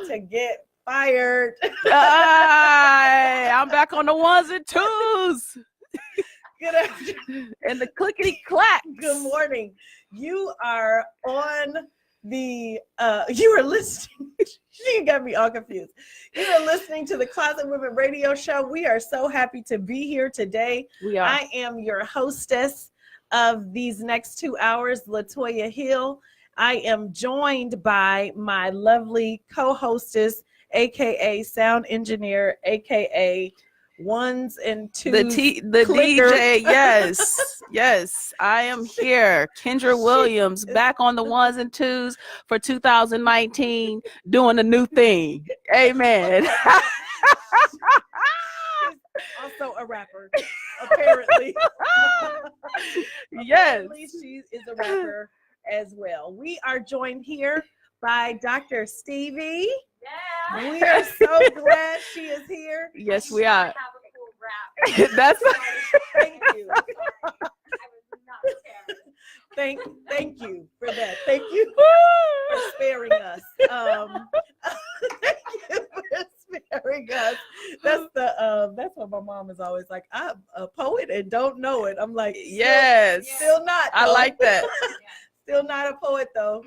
to get fired. I'm back on the ones and twos. Good afternoon. And the clickety clack. Good morning. You are on the, you are listening. She got me all confused. You are listening to the Closet Women Radio Show. We are so happy to be here today. We are. I am your hostess of these next 2 hours, Latoya Hill. I am joined by my lovely co-hostess, aka sound engineer, aka ones and twos. The DJ, yes, I am here. Kendra Williams back on the ones and twos for 2019, doing a new thing. Amen. Also a rapper, apparently. Yes. Apparently she is a rapper as well. We are joined here by Dr. Stevie. Yeah. We are so glad she is here. Yes, we are. Have a cool rap. That's Thank you. I was not prepared. Thank you for that. Thank you for sparing us. Thank you for sparing us. That's what my mom is always like. I'm a poet and don't know it. I'm like, yes. Still not. I like that. Still not a poet though.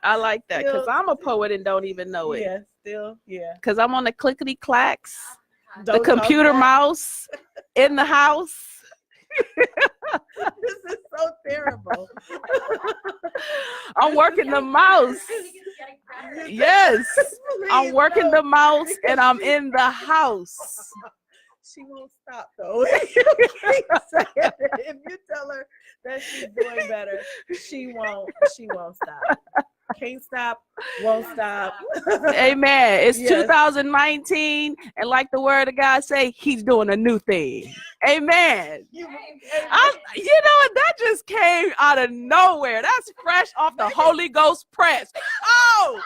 I like that because I'm a poet and don't even know it. Yeah, still, yeah. Because I'm on the clickety clacks, the Don't computer talk mouse in the house. This is so terrible. I'm working the mouse. Yes, I'm working the mouse and I'm in the house. She won't stop though. If you tell her that she's doing better, she won't stop. Can't stop, won't stop. Amen. It's Yes. 2019, and like the word of God say, he's doing a new thing. Amen. You know what? That just came out of nowhere. That's fresh off the Holy Ghost press. Oh.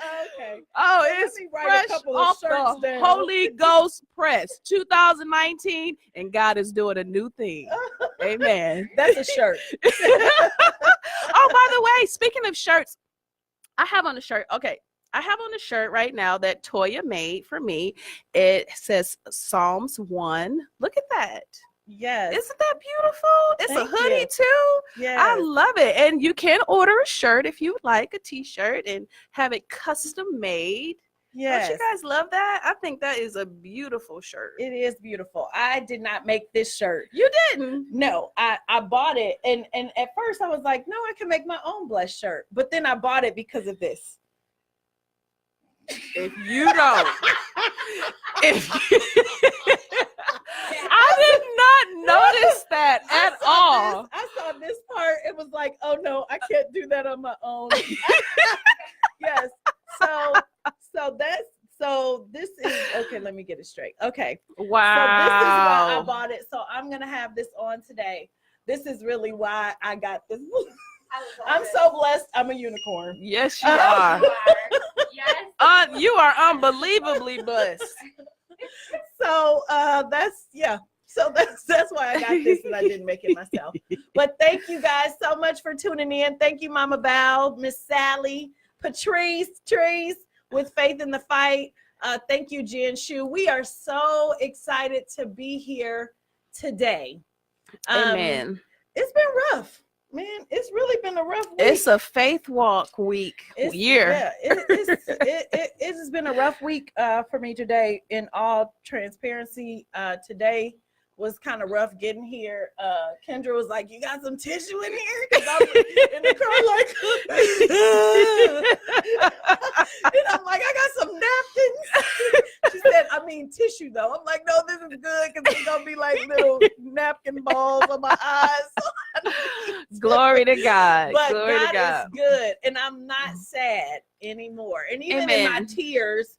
Okay. Oh, Let it's me write a fresh couple of off shirts the down. Holy Ghost press. 2019, and God is doing a new thing. Amen. That's a shirt. Oh, by the way, speaking of shirts, I have on a shirt. Okay. I have on a shirt right now that Toya made for me. It says Psalms 1. Look at that. Yes. Isn't that beautiful? It's Thank a hoodie you. too. Yes. I love it. And you can order a shirt if you would like, a t-shirt, and have it custom made. Yes. Don't you guys love that? I think that is a beautiful shirt. It is beautiful. I did not make this shirt. You didn't? No, I bought it. And at first I was like, no, I can make my own blessed shirt. But then I bought it because of this. If you don't. I did not notice that at all. I saw this part. It was like, oh no, I can't do that on my own. Yes. So this is okay. Let me get it straight. Okay. Wow. So this is why I bought it. So I'm gonna have this on today. This is really why I got this. I'm so blessed. I'm a unicorn. Yes, you are. Yes. You are unbelievably blessed. So So that's why I got this and I didn't make it myself. But thank you guys so much for tuning in. Thank you, Mama Val, Miss Sally, Patrice, with Faith in the Fight. Thank you, Jen Shu. We are so excited to be here today. Amen. It's been rough. Man, it's really been a rough week. It's a faith walk week year. Yeah, it has been a rough week for me today. In all transparency, today was kind of rough getting here. Kendra was like, "You got some tissue in here?" Because I was in the car like, and I'm like, "I got some napkins." She said, "I mean tissue though." I'm like, "No, this is good because it's gonna be like little napkin balls on my eyes." Glory to God. But Glory God to God. is good, and I'm not sad anymore. And even in my tears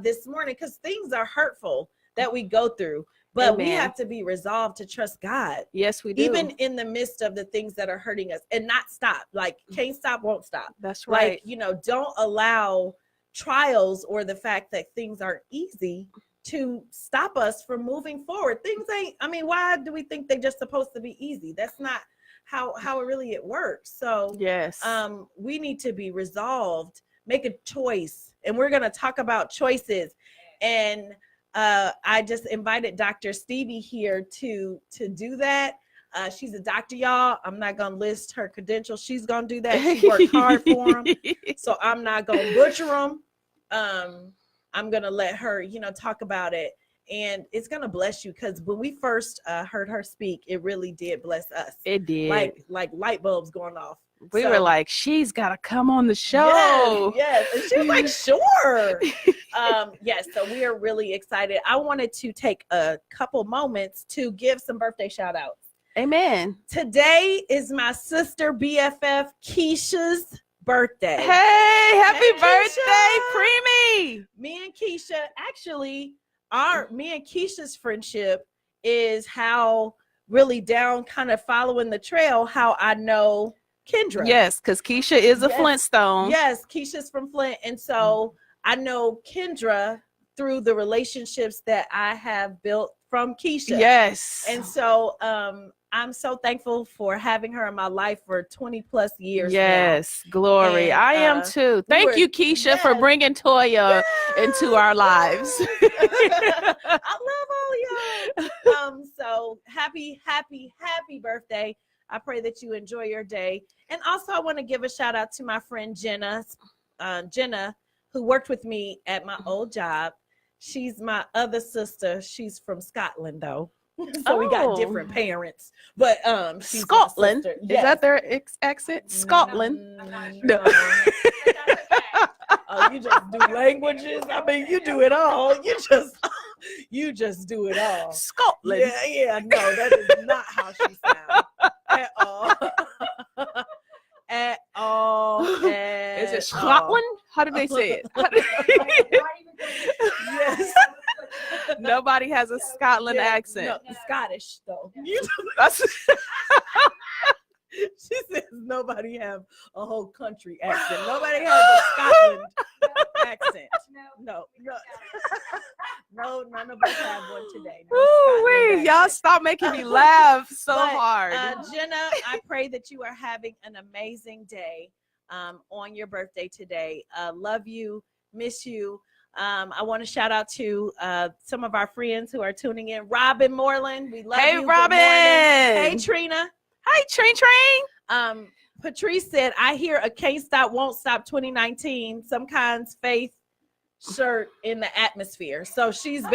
this morning, because things are hurtful that we go through, but we have to be resolved to trust God. Yes, we do. Even in the midst of the things that are hurting us, and not stop. Like, can't stop, won't stop. That's right. Like, don't allow trials or the fact that things aren't easy to stop us from moving forward. Things ain't, why do we think they're just supposed to be easy? That's not how really it works. So yes. we need to be resolved, make a choice, and we're going to talk about choices. And I just invited Dr. Stevie here to do that. She's a doctor, y'all. I'm not going to list her credentials. She's going to do that. She worked hard for them. So I'm not going to butcher them. I'm going to let her, talk about it. And it's going to bless you, because when we first heard her speak, it really did bless us. It did. Like light bulbs going off. We were like, she's got to come on the show. Yes. And she was like, sure. Yes. So we are really excited. I wanted to take a couple moments to give some birthday shout outs. Amen. Today is my sister BFF Keisha's birthday. Hey, happy birthday, Creamy. Me and Keisha, actually, me and Keisha's friendship is how really down, kind of following the trail, how I know Kendra. Yes, because Keisha is a Flintstone. Yes, Keisha's from Flint. And so I know Kendra through the relationships that I have built from Keisha. Yes. And so I'm so thankful for having her in my life for 20 plus years. Yes, glory. And, I am too. Thank you, Keisha, for bringing Toya into our lives. I love all y'all. So happy birthday. I pray that you enjoy your day. And also I want to give a shout out to my friend Jenna, who worked with me at my old job. She's my other sister. She's from Scotland though. So we got different parents, but she's Scotland. Yes. Is that their accent? Scotland. No. Oh, you just do languages. I mean, you do it all. You just do it all. Scotland. Yeah. No, that is not how she sounds at all. At all. Is it Scotland? How do they say it? Yes. Nobody has a Scotland accent. No, Scottish though. She says nobody have a whole country accent. Nobody has a Scotland accent. No. No, none of us have one today. Ooh, y'all stop making me laugh so hard. Jenna, I pray that you are having an amazing day on your birthday today. Love you, miss you. I want to shout out to some of our friends who are tuning in. Robin Moreland, we love you. Hey, Robin. Hey, Trina. Hi, Train. Patrice said, I hear a Can't Stop, Won't Stop 2019, some kinds faith shirt in the atmosphere. So she's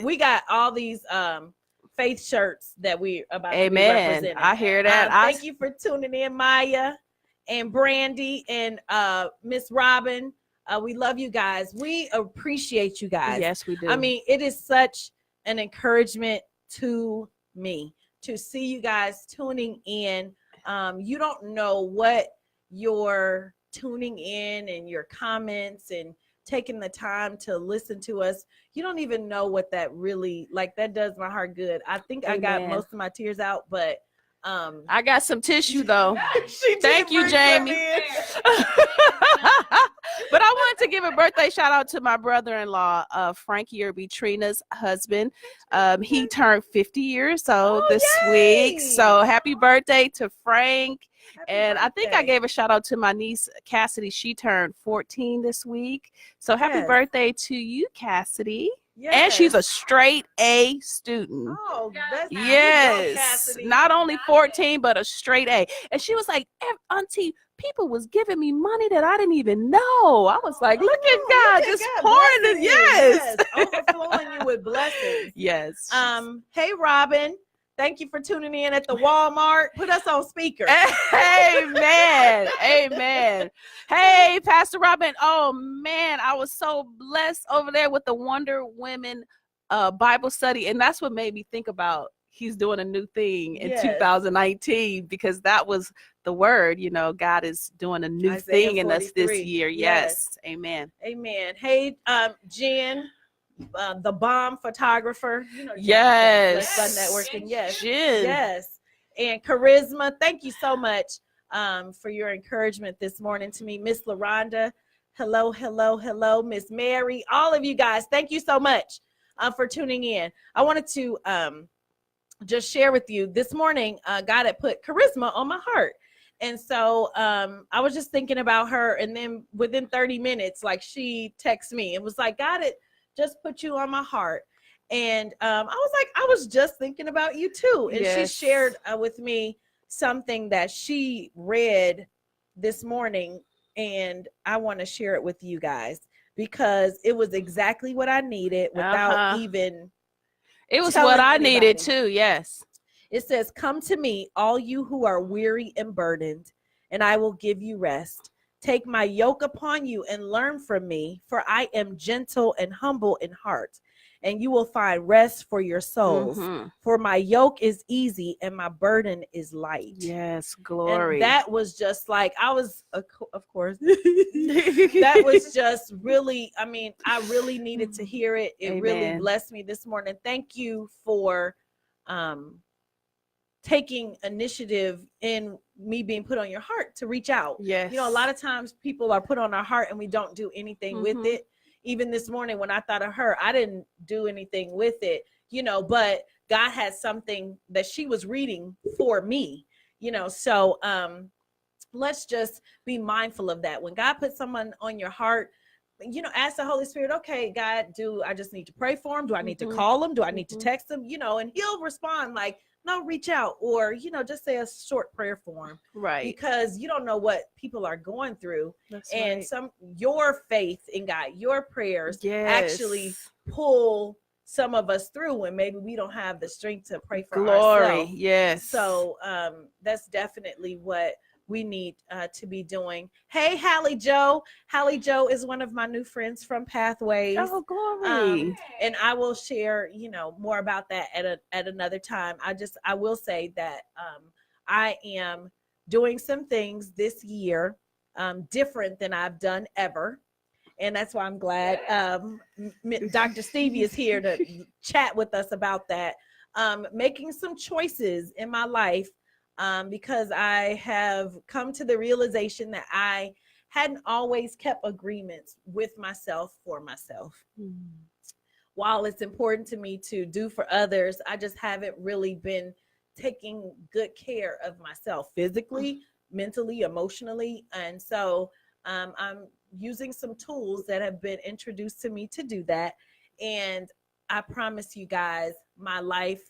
we got all these faith shirts that we about to be representing. I hear that. Thank you for tuning in, Maya and Brandy and Miss Robin. We love you guys. We appreciate you guys. Yes, we do. I mean, it is such an encouragement to me to see you guys tuning in. You don't know what you're tuning in and your comments and taking the time to listen to us. You don't even know what that really, that does my heart good. I think I got most of my tears out, but I got some tissue though. Thank you, Jamie. But I wanted to give a birthday shout out to my brother-in-law, Frankie Irby, Trina's husband. He turned 50 years old this week. So happy birthday to Frank. I think I gave a shout out to my niece, Cassidy. She turned 14 this week. So happy birthday to you, Cassidy. Yes. And she's a straight A student. Oh, that's yes. Not only 14, but a straight A. And she was like, Auntie, people was giving me money that I didn't even know. I was like, look at God, just pouring it. Yes. Overflowing you with blessings. Yes. Hey, Robin. Thank you for tuning in at the Walmart. Put us on speaker. Amen. Amen. Hey, Pastor Robin. Oh, man, I was so blessed over there with the Wonder Women Bible study. And that's what made me think about he's doing a new thing in 2019, because that was the word, God is doing a new Isaiah thing in us this year. Yes. Amen. Amen. Hey, Jen. The bomb photographer, yes, Fun Networking, yes, Jen. Yes, and Charisma. Thank you so much for your encouragement this morning to me, Miss LaRonda. Hello, Miss Mary. All of you guys, thank you so much for tuning in. I wanted to just share with you this morning, God had put Charisma on my heart. And so I was just thinking about her. And then within 30 minutes, like she texted me and was like, God, it just put you on my heart. And I was like, I was just thinking about you too. And she shared with me something that she read this morning. And I want to share it with you guys because it was exactly what I needed without even. It was what I needed too. Yes. It says, come to me, all you who are weary and burdened, and I will give you rest. Take my yoke upon you and learn from me, for I am gentle and humble in heart, and you will find rest for your souls. For my yoke is easy and my burden is light. Yes, glory. And that was just like, I was, of course, that was just really, I mean, I really needed to hear it. It really blessed me this morning. Thank you for taking initiative in me being put on your heart to reach out. Yes. You know, a lot of times people are put on our heart and we don't do anything with it. Even this morning when I thought of her, I didn't do anything with it, you know, but God had something that she was reading for me, you know. So let's just be mindful of that. When God puts someone on your heart, you know, ask the Holy Spirit, okay, God, do I just need to pray for him? Do I need to call him? Do I need to text him? You know, and he'll respond like, no, reach out, or, you know, just say a short prayer for him. Right. Because you don't know what people are going through. That's and right. Your faith in God, your prayers actually pull some of us through when maybe we don't have the strength to pray for ourselves. Yes. So that's definitely what we need to be doing. Hey, Hallie Joe. Hallie Joe is one of my new friends from Pathways. Oh, glory. And I will share, you know, more about that at another time. I will say that I am doing some things this year different than I've done ever. And that's why I'm glad Dr. Stevie is here to chat with us about that. Making some choices in my life because I have come to the realization that I hadn't always kept agreements with myself for myself. While it's important to me to do for others, I just haven't really been taking good care of myself physically, mentally, emotionally. And so I'm using some tools that have been introduced to me to do that. And I promise you guys, my life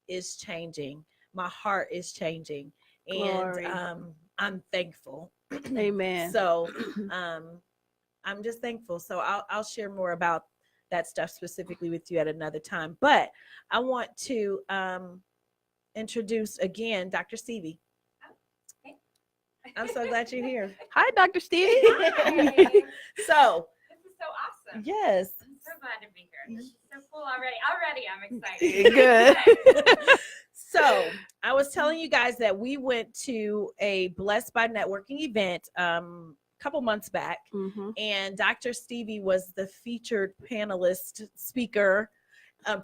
is changing. My heart is changing. Glory. And I'm thankful. Amen. So I'm just thankful. So I'll share more about that stuff specifically with you at another time. But I want to introduce again Dr. Stevie. I'm so glad you're here. Hi, Dr. Stevie. Hi. So This is so awesome. yes. I'm so glad to be here. This is so cool already. Already I'm excited. Good. So I was telling you guys that we went to a Blessed by Networking event a couple months back, and Dr. Stevie was the featured panelist, speaker,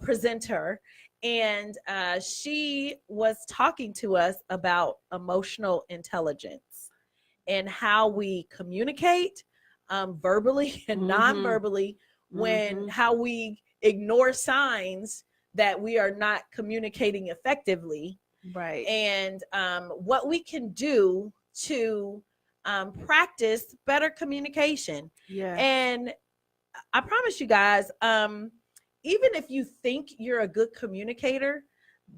presenter, and she was talking to us about emotional intelligence and how we communicate verbally and non-verbally when how we ignore signs that we are not communicating effectively. Right. And what we can do to practice better communication. Yeah. And I promise you guys, even if you think you're a good communicator,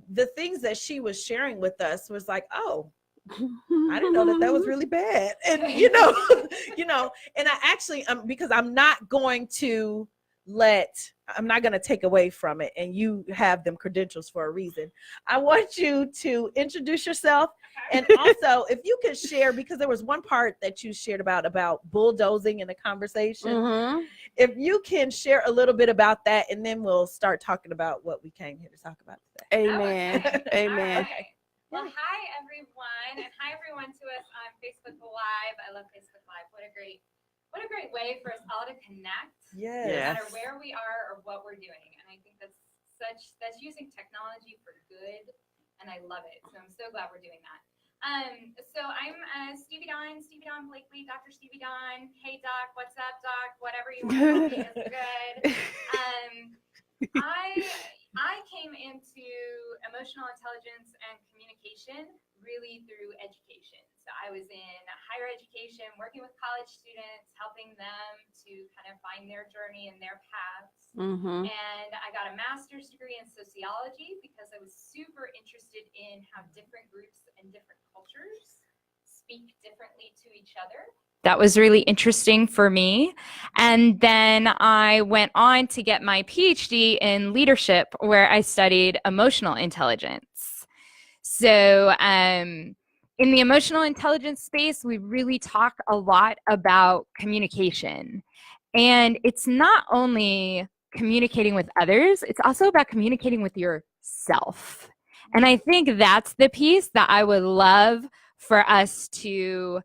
the things that she was sharing with us was like, oh, I didn't know that was really bad. And, you know, and I actually, because I'm not going to take away from it, and you have them credentials for a reason. I want you to introduce yourself, and also if you could share, because there was one part that you shared about bulldozing in a conversation. If you can share a little bit about that, and then we'll start talking about what we came here to talk about today. Amen. Amen. Okay. Well, hi everyone, and hi everyone to us on Facebook Live. I love Facebook Live. What a great way for us all to connect. Yes. No matter where we are or what we're doing. And I think that's using technology for good, and I love it. So I'm so glad we're doing that. So I'm Stevie Dawn Blakely, Dr. Stevie Dawn. Hey Doc, what's up, Doc? Whatever you want to call me is good. I came into emotional intelligence and communication really through education. So I was in higher education, working with college students, helping them to kind of find their journey and their paths. And I got a master's degree in sociology because I was super interested in how different groups and different cultures speak differently to each other. That was really interesting for me. And then I went on to get my PhD in leadership, where I studied emotional intelligence. So in the emotional intelligence space, we really talk a lot about communication. And it's not only communicating with others, it's also about communicating with yourself. And I think that's the piece that I would love for us to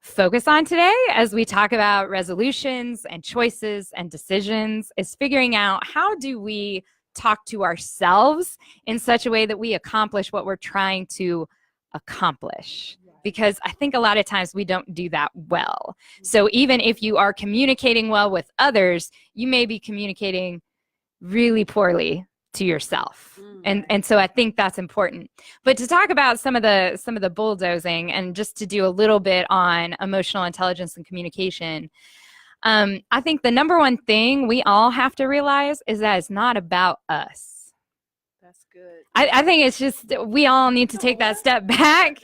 focus on today as we talk about resolutions and choices and decisions, is figuring out how do we talk to ourselves in such a way that we accomplish what we're trying to accomplish. Because I think a lot of times we don't do that well. So even if you are communicating well with others, you may be communicating really poorly to yourself. And so I think that's important. But to talk about some of the bulldozing, and just to do a little bit on emotional intelligence and communication, I think the number one thing we all have to realize is that it's not about us. That's good. I think it's just, we all need to take that step back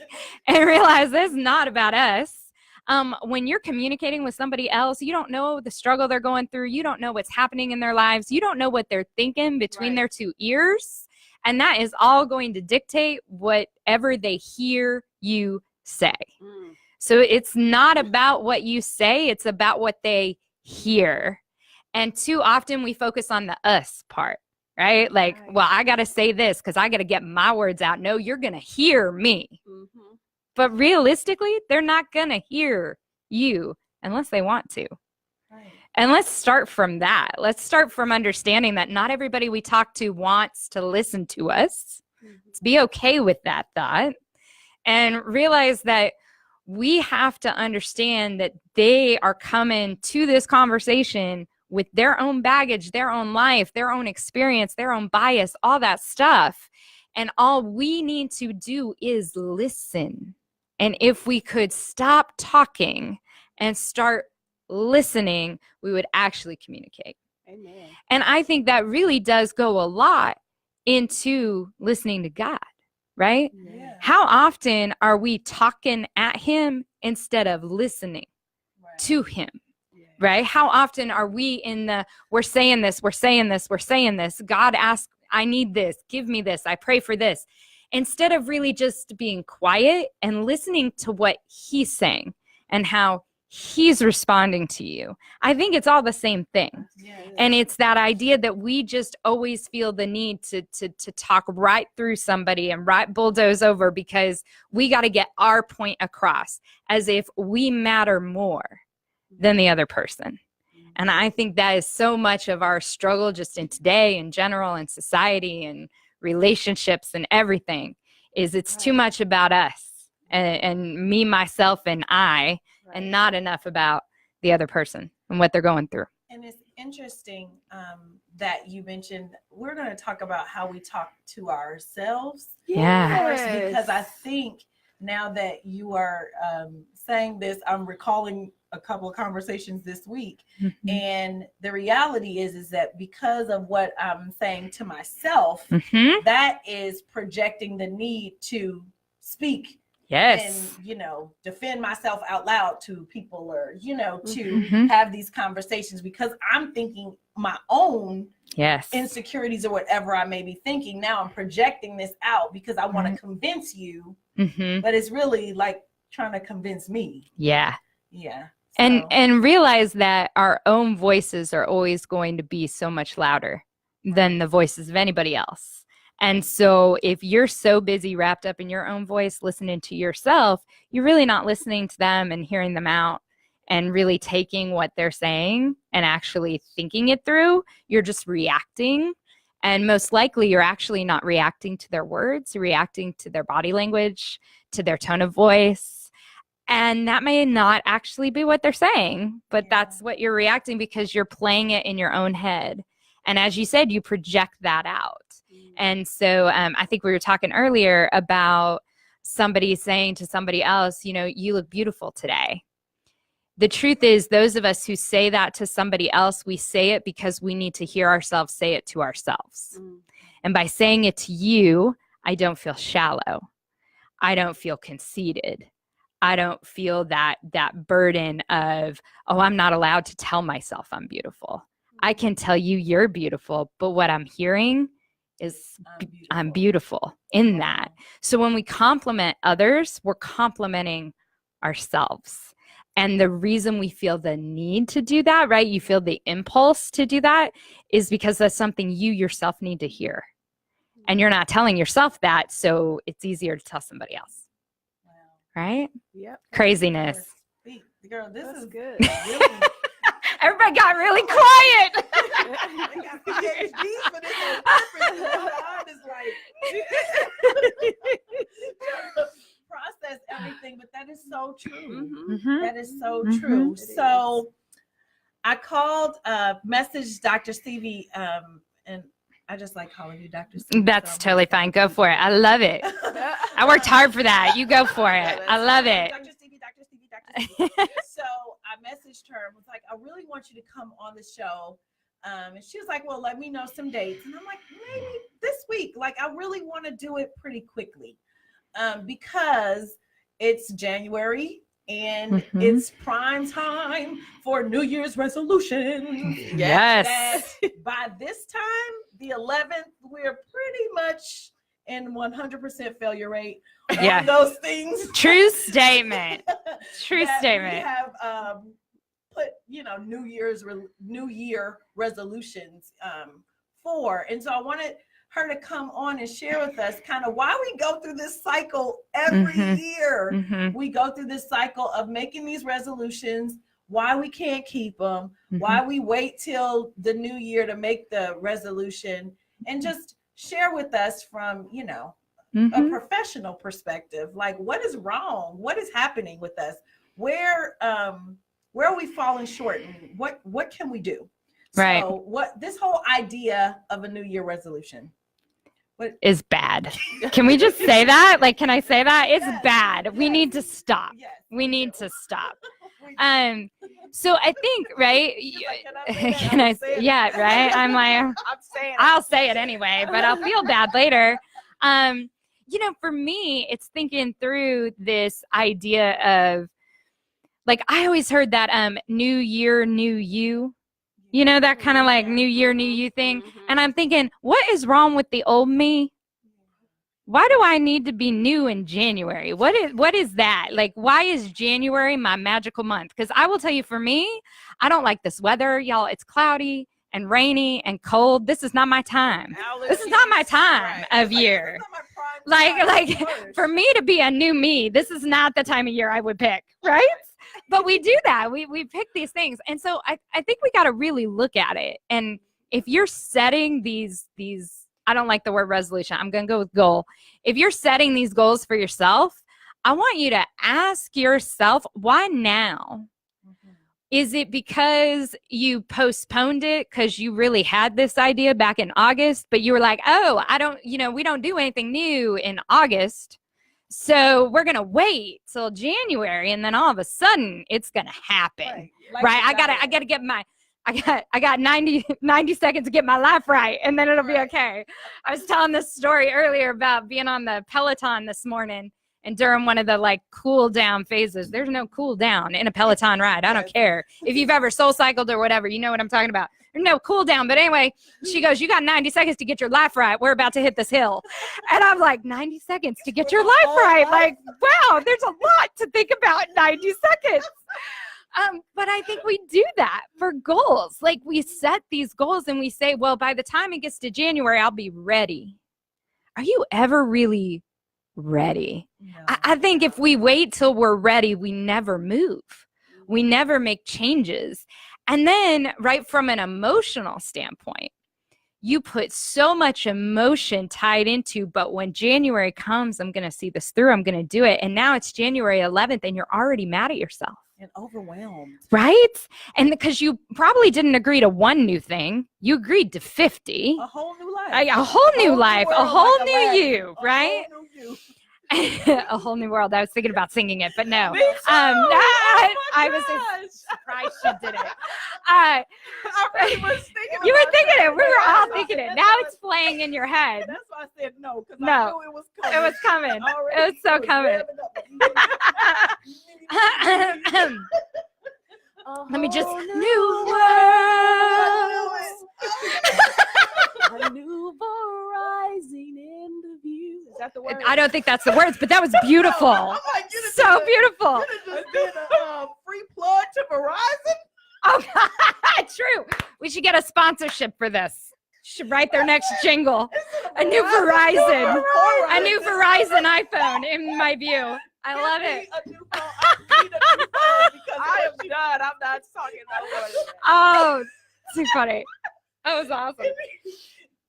and realize this is not about us. When you're communicating with somebody else, you don't know the struggle they're going through. You don't know what's happening in their lives. You don't know what they're thinking between their two ears. And that is all going to dictate whatever they hear you say. So it's not about what you say, it's about what they hear. And too often we focus on the us part, right? Like, well, I got to say this because I got to get my words out. No, you're going to hear me. But realistically, they're not going to hear you unless they want to. And let's start from that. Let's start from understanding that not everybody we talk to wants to listen to us. Let's be okay with that thought and realize that we have to understand that they are coming to this conversation with their own baggage, their own life, their own experience, their own bias, all that stuff. And all we need to do is listen. And if we could stop talking and start listening, we would actually communicate. Amen. And I think that really does go a lot into listening to God, right? Yeah. How often are we talking at him instead of listening to him, right? How often are we we're saying this, God asks, I need this, give me this, I pray for this, instead of really just being quiet and listening to what he's saying and how he's responding to you. I think it's all the same thing. And it's that idea that we just always feel the need to talk right through somebody and bulldoze over because we got to get our point across, as if we matter more than the other person. And I think that is so much of our struggle just in today in general, in society and relationships and everything, is it's too much about us and me, myself, and I, and not enough about the other person and what they're going through. And it's interesting that you mentioned, we're going to talk about how we talk to ourselves first, because I think now that you are saying this, I'm recalling a couple of conversations this week. And the reality is that because of what I'm saying to myself, that is projecting the need to speak. And, defend myself out loud to people, or, to have these conversations, because I'm thinking my own insecurities or whatever I may be thinking. Now I'm projecting this out because I want to convince you, but it's really like trying to convince me. And realize that our own voices are always going to be so much louder than the voices of anybody else. And so if you're so busy wrapped up in your own voice, listening to yourself, you're really not listening to them and hearing them out and really taking what they're saying and actually thinking it through. You're just reacting. And most likely you're actually not reacting to their words, you're reacting to their body language, to their tone of voice. And that may not actually be what they're saying, but that's what you're reacting because you're playing it in your own head. And as you said, you project that out. And so I think we were talking earlier about somebody saying to somebody else, you know, you look beautiful today. The truth is, those of us who say that to somebody else, we say it because we need to hear ourselves say it to ourselves. And by saying it to you, I don't feel shallow. I don't feel conceited. I don't feel that burden of, oh, I'm not allowed to tell myself I'm beautiful. I can tell you you're beautiful, but what I'm hearing is I'm beautiful in that. So when we compliment others, we're complimenting ourselves. And the reason we feel the need to do that, right? You feel the impulse to do that is because that's something you yourself need to hear. And you're not telling yourself that, so it's easier to tell somebody else. Wow. Right? Yep. Craziness. Girl, this is good. Really, Everybody got really quiet. I got PhDs for this on purpose. My heart is like process everything, but that is so true. Mm-hmm. That is so true. So I called, messaged Dr. Stevie, and I just like calling you Dr. Stevie. That's so totally fine. Go for it. I love it. I worked hard for that. You go for it. I love it. Dr. Stevie, Dr. Stevie, Dr. Stevie. So I messaged her and was like, I really want you to come on the show. And she was like, well, let me know some dates. And I'm like, maybe this week. Like, I really want to do it pretty quickly because it's January and it's prime time for New Year's resolutions. Yes. That by this time, the 11th, we're pretty much in 100% failure rate on those things. True statement. True statement. We have put, New Year resolutions for. And so I wanted her to come on and share with us kind of why we go through this cycle every year. We go through this cycle of making these resolutions, why we can't keep them, why we wait till the new year to make the resolution, and just share with us from, a professional perspective, like what is wrong? What is happening with us? Where are we falling short? And what can we do? Right. So what this whole idea of a New Year resolution is bad. Can we just say that? Like, can I say that? It's bad. We need to stop. Yes, we need to stop. So I think, right? Can I say yeah, right? I'm like, I'll say it anyway, but I'll feel bad later. For me, it's thinking through this idea of, like, I always heard that new year, new you. That kind of like new year, new you thing. And I'm thinking, what is wrong with the old me? Why do I need to be new in January? What is that? Like, why is January my magical month? Because I will tell you, for me, I don't like this weather, y'all. It's cloudy and rainy and cold. This is not my time. This is not my time of year. Like for me to be a new me, this is not the time of year I would pick, right? But we do that. We pick these things. And so I think we got to really look at it. And if you're setting these, I don't like the word resolution, I'm going to go with goal. If you're setting these goals for yourself, I want you to ask yourself, why now? Is it because you postponed it because you really had this idea back in August, but you were like, oh, we don't do anything new in August. So we're going to wait till January, and then all of a sudden it's going to happen. Right? I got to get I got 90 seconds to get my life right, and then it'll be okay. I was telling this story earlier about being on the Peloton this morning, and during one of the cool down phases. There's no cool down in a Peloton ride. I don't care if you've ever soul cycled or whatever, you know what I'm talking about. There's no cool down. But anyway, she goes, you got 90 seconds to get your life right. We're about to hit this hill. And I'm like, 90 seconds to get your life right. Like, wow, there's a lot to think about in 90 seconds. But I think we do that for goals. Like, we set these goals and we say, well, by the time it gets to January, I'll be ready. Are you ever really ready? No. I think if we wait till we're ready, we never move. We never make changes. And then, right from an emotional standpoint, you put so much emotion tied into, but when January comes, I'm going to see this through. I'm going to do it. And now it's January 11th and you're already mad at yourself. And overwhelmed. Right? And because you probably didn't agree to one new thing, you agreed to 50. A whole new life. A whole new life, a whole new you, right? A whole new you. A whole new world. I was thinking about singing it, but no. Me too. I was surprised she did it. I really was thinking. You were about thinking that. it. We were all That's thinking it. why- Now it's playing in your head. That's why I said no, because No. I knew it was coming. It was coming. Already, It was so it was coming. revving up. Let me just New worlds. A new horizon in the view. Is that the word? I don't think that's the words, but that was beautiful. I'm like, you So done- beautiful. You done just did a free plug to Verizon. Oh, true. We should get a sponsorship for this. Should write their next jingle. A new Verizon. A new Verizon iPhone, in my view. I love it. A new phone. I need a new phone because I am done. I'm not talking about what it is. Oh, too funny. That was awesome.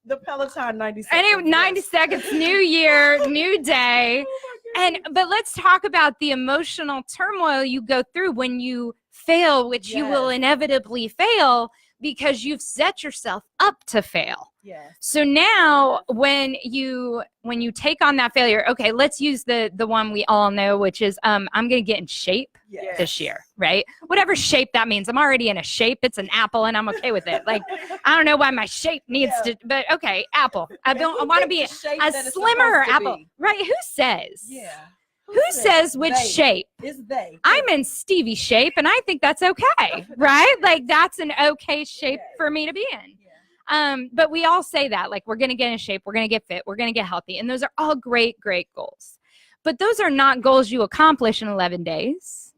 the Peloton 90 seconds. Anyway, 90 seconds, new year, new day. But let's talk about the emotional turmoil you go through when you fail, which you will Yes. inevitably fail because you've set yourself up to fail. Yes. So now when you take on that failure, okay, let's use the one we all know, which is I'm going to get in shape Yes. this year, right? Whatever shape that means. I'm already in a shape. It's an apple and I'm okay with it. Like, I don't know why my shape needs to, but okay, apple. I want to be a slimmer apple. Right? Who says? Yeah. Who says which They. shape? It's they. I'm in Stevie shape and I think that's okay, right? Like that's an okay shape for me to be in. But we all say that, like, we're going to get in shape, we're going to get fit, we're going to get healthy. And those are all great, great goals. But those are not goals you accomplish in 11 days.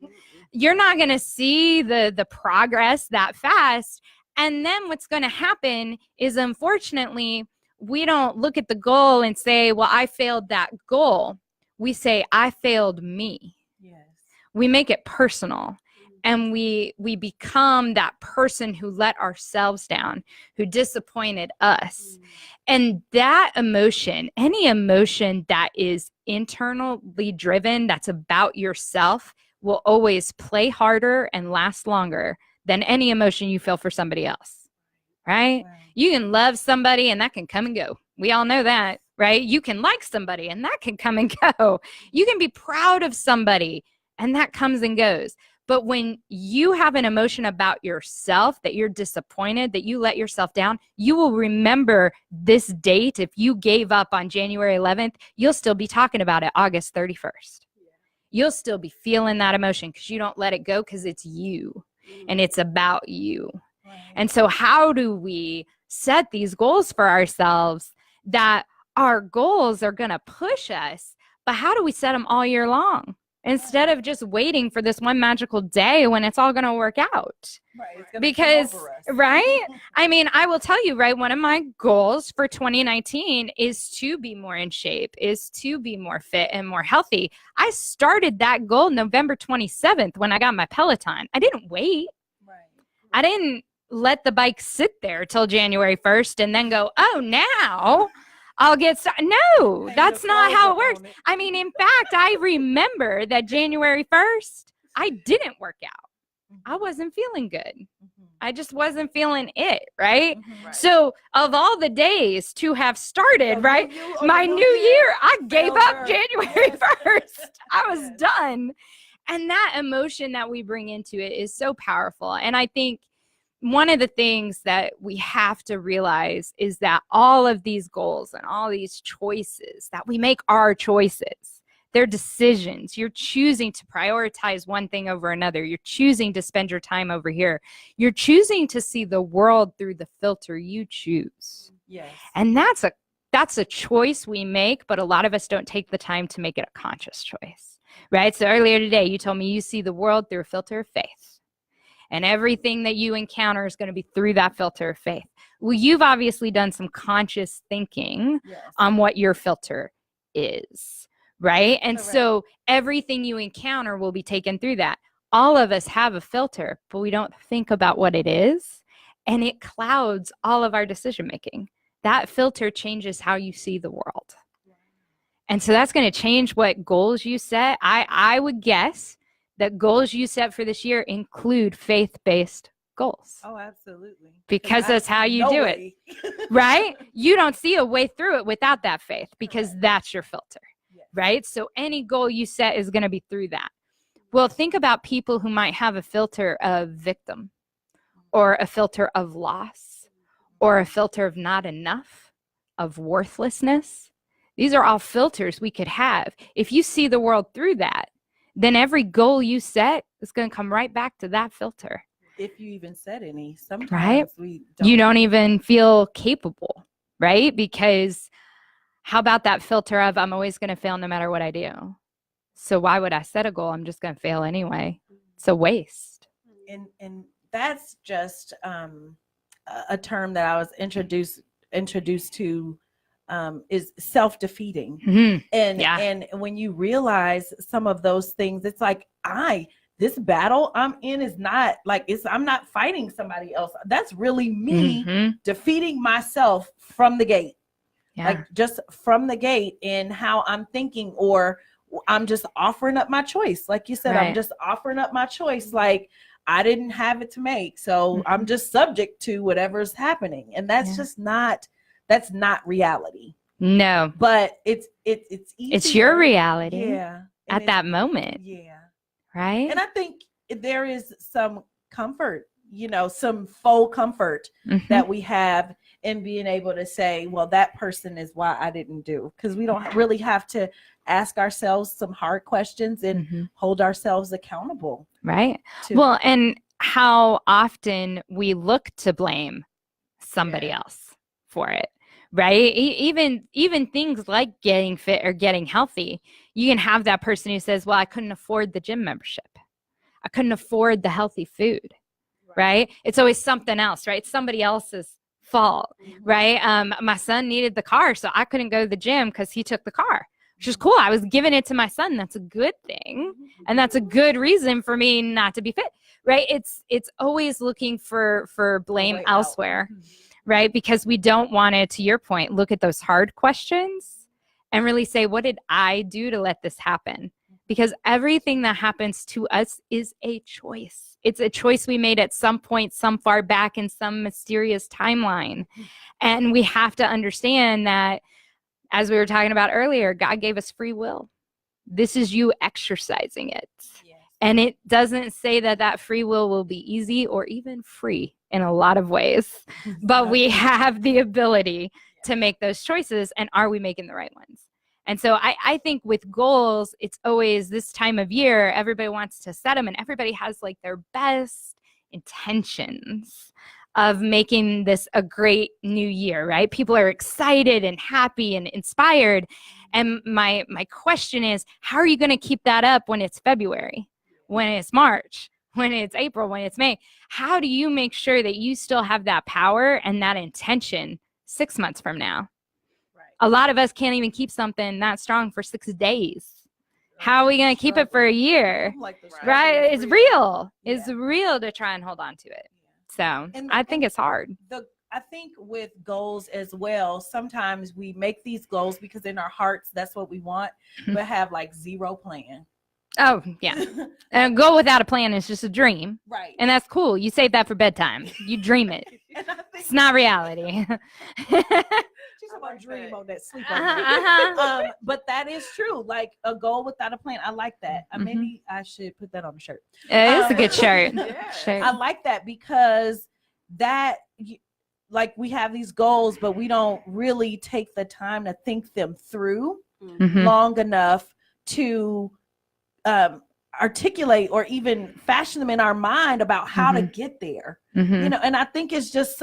You're not going to see the progress that fast. And then what's going to happen is, unfortunately, we don't look at the goal and say, well, I failed that goal. We say, I failed me. Yes. We make it personal. And we become that person who let ourselves down, who disappointed us. And that emotion, any emotion that is internally driven, that's about yourself, will always play harder and last longer than any emotion you feel for somebody else, right? You can love somebody and that can come and go. We all know that, right? You can like somebody and that can come and go. You can be proud of somebody and that comes and goes. But when you have an emotion about yourself, that you're disappointed, that you let yourself down, you will remember this date. If you gave up on January 11th, you'll still be talking about it August 31st. You'll still be feeling that emotion because you don't let it go because it's you and it's about you. And so how do we set these goals for ourselves that our goals are going to push us, but how do we set them all year long? Instead of just waiting for this one magical day when it's all going to work out. Right. It's gonna Because, come over us. right? I mean, I will tell you, right, one of my goals for 2019 is to be more in shape, is to be more fit and more healthy. I started that goal November 27th when I got my Peloton. I didn't wait. Right. I didn't let the bike sit there till January 1st and then go, oh, now I'll get started. No, Hang that's the not how it clothes up works. on it. I mean, in fact, I remember that January 1st, I didn't work out. I wasn't feeling good. I just wasn't feeling it, right? Right. So of all the days to have started, So right, you on my the new year, I gave failed up her. January Yes. 1st. I was Yes. done. And that emotion that we bring into it is so powerful. And I think one of the things that we have to realize is that all of these goals and all these choices that we make are choices. They're decisions. You're choosing to prioritize one thing over another. You're choosing to spend your time over here. You're choosing to see the world through the filter you choose. Yes. And that's a choice we make, but a lot of us don't take the time to make it a conscious choice, right? So earlier today, you told me you see the world through a filter of faith. And everything that you encounter is going to be through that filter of faith. Well, you've obviously done some conscious thinking Yes. on what your filter is, right? And Correct. so everything you encounter will be taken through that. All of us have a filter, but we don't think about what it is. And it clouds all of our decision making. That filter changes how you see the world. And so that's going to change what goals you set. I would guess that goals you set for this year include faith-based goals. Oh, absolutely. Because that's how you do it, right? You don't see a way through it without that faith, because that's your filter, right? So any goal you set is going to be through that. Well, think about people who might have a filter of victim, or a filter of loss, or a filter of not enough, of worthlessness. These are all filters we could have. If you see the world through that, then every goal you set is going to come right back to that filter. If you even set any, sometimes right? we You don't even feel capable, right? Because how about that filter of I'm always going to fail no matter what I do? So why would I set a goal? I'm just going to fail anyway. It's a waste. And that's just a term that I was introduced to is self-defeating. Mm-hmm. And when you realize some of those things, it's like this battle I'm in is not like I'm not fighting somebody else. That's really me defeating myself from the gate. Like just from the gate in how I'm thinking, or I'm just offering up my choice. Like you said, I'm just offering up my choice. Like I didn't have it to make. So I'm just subject to whatever's happening. And that's just that's not reality. No. But it's easy. It's your reality. Yeah. At that moment. Yeah. Right. And I think there is some comfort, some faux comfort that we have in being able to say, well, that person is why I didn't do. Because we don't really have to ask ourselves some hard questions and hold ourselves accountable. Right. Well, and how often we look to blame somebody else for it. Right. Even things like getting fit or getting healthy, you can have that person who says, well, I couldn't afford the gym membership. I couldn't afford the healthy food. Right. It's always something else. Right. It's somebody else's fault. Right. My son needed the car, so I couldn't go to the gym because he took the car, which is cool. I was giving it to my son. That's a good thing. And that's a good reason for me not to be fit. Right. It's always looking for blame elsewhere. Right? Because we don't want to, your point, look at those hard questions and really say, what did I do to let this happen? Because everything that happens to us is a choice. It's a choice we made at some point, some far back in some mysterious timeline. And we have to understand that, as we were talking about earlier, God gave us free will. This is you exercising it. And it doesn't say that free will be easy or even free in a lot of ways, but we have the ability to make those choices. And are we making the right ones? And so I think with goals, it's always this time of year, everybody wants to set them and everybody has like their best intentions of making this a great new year, right? People are excited and happy and inspired. And my question is, how are you going to keep that up when it's February, when it's March, when it's April, when it's May? How do you make sure that you still have that power and that intention 6 months from now? Right. A lot of us can't even keep something that strong for 6 days. How are we going to keep it for a year? Right? It's real. It's real to try and hold on to it. So I think it's hard. I think with goals as well, sometimes we make these goals because in our hearts, that's what we want, but have like zero plan. Oh, yeah. And go without a plan is just a dream. Right. And that's cool. You save that for bedtime. You dream it. It's not reality. She's about dream on that sleep. But that is true. Like a goal without a plan. I like that. Maybe I should put that on a shirt. It is a good shirt. I like that because like we have these goals, but we don't really take the time to think them through long enough to articulate or even fashion them in our mind about how to get there. And I think it's just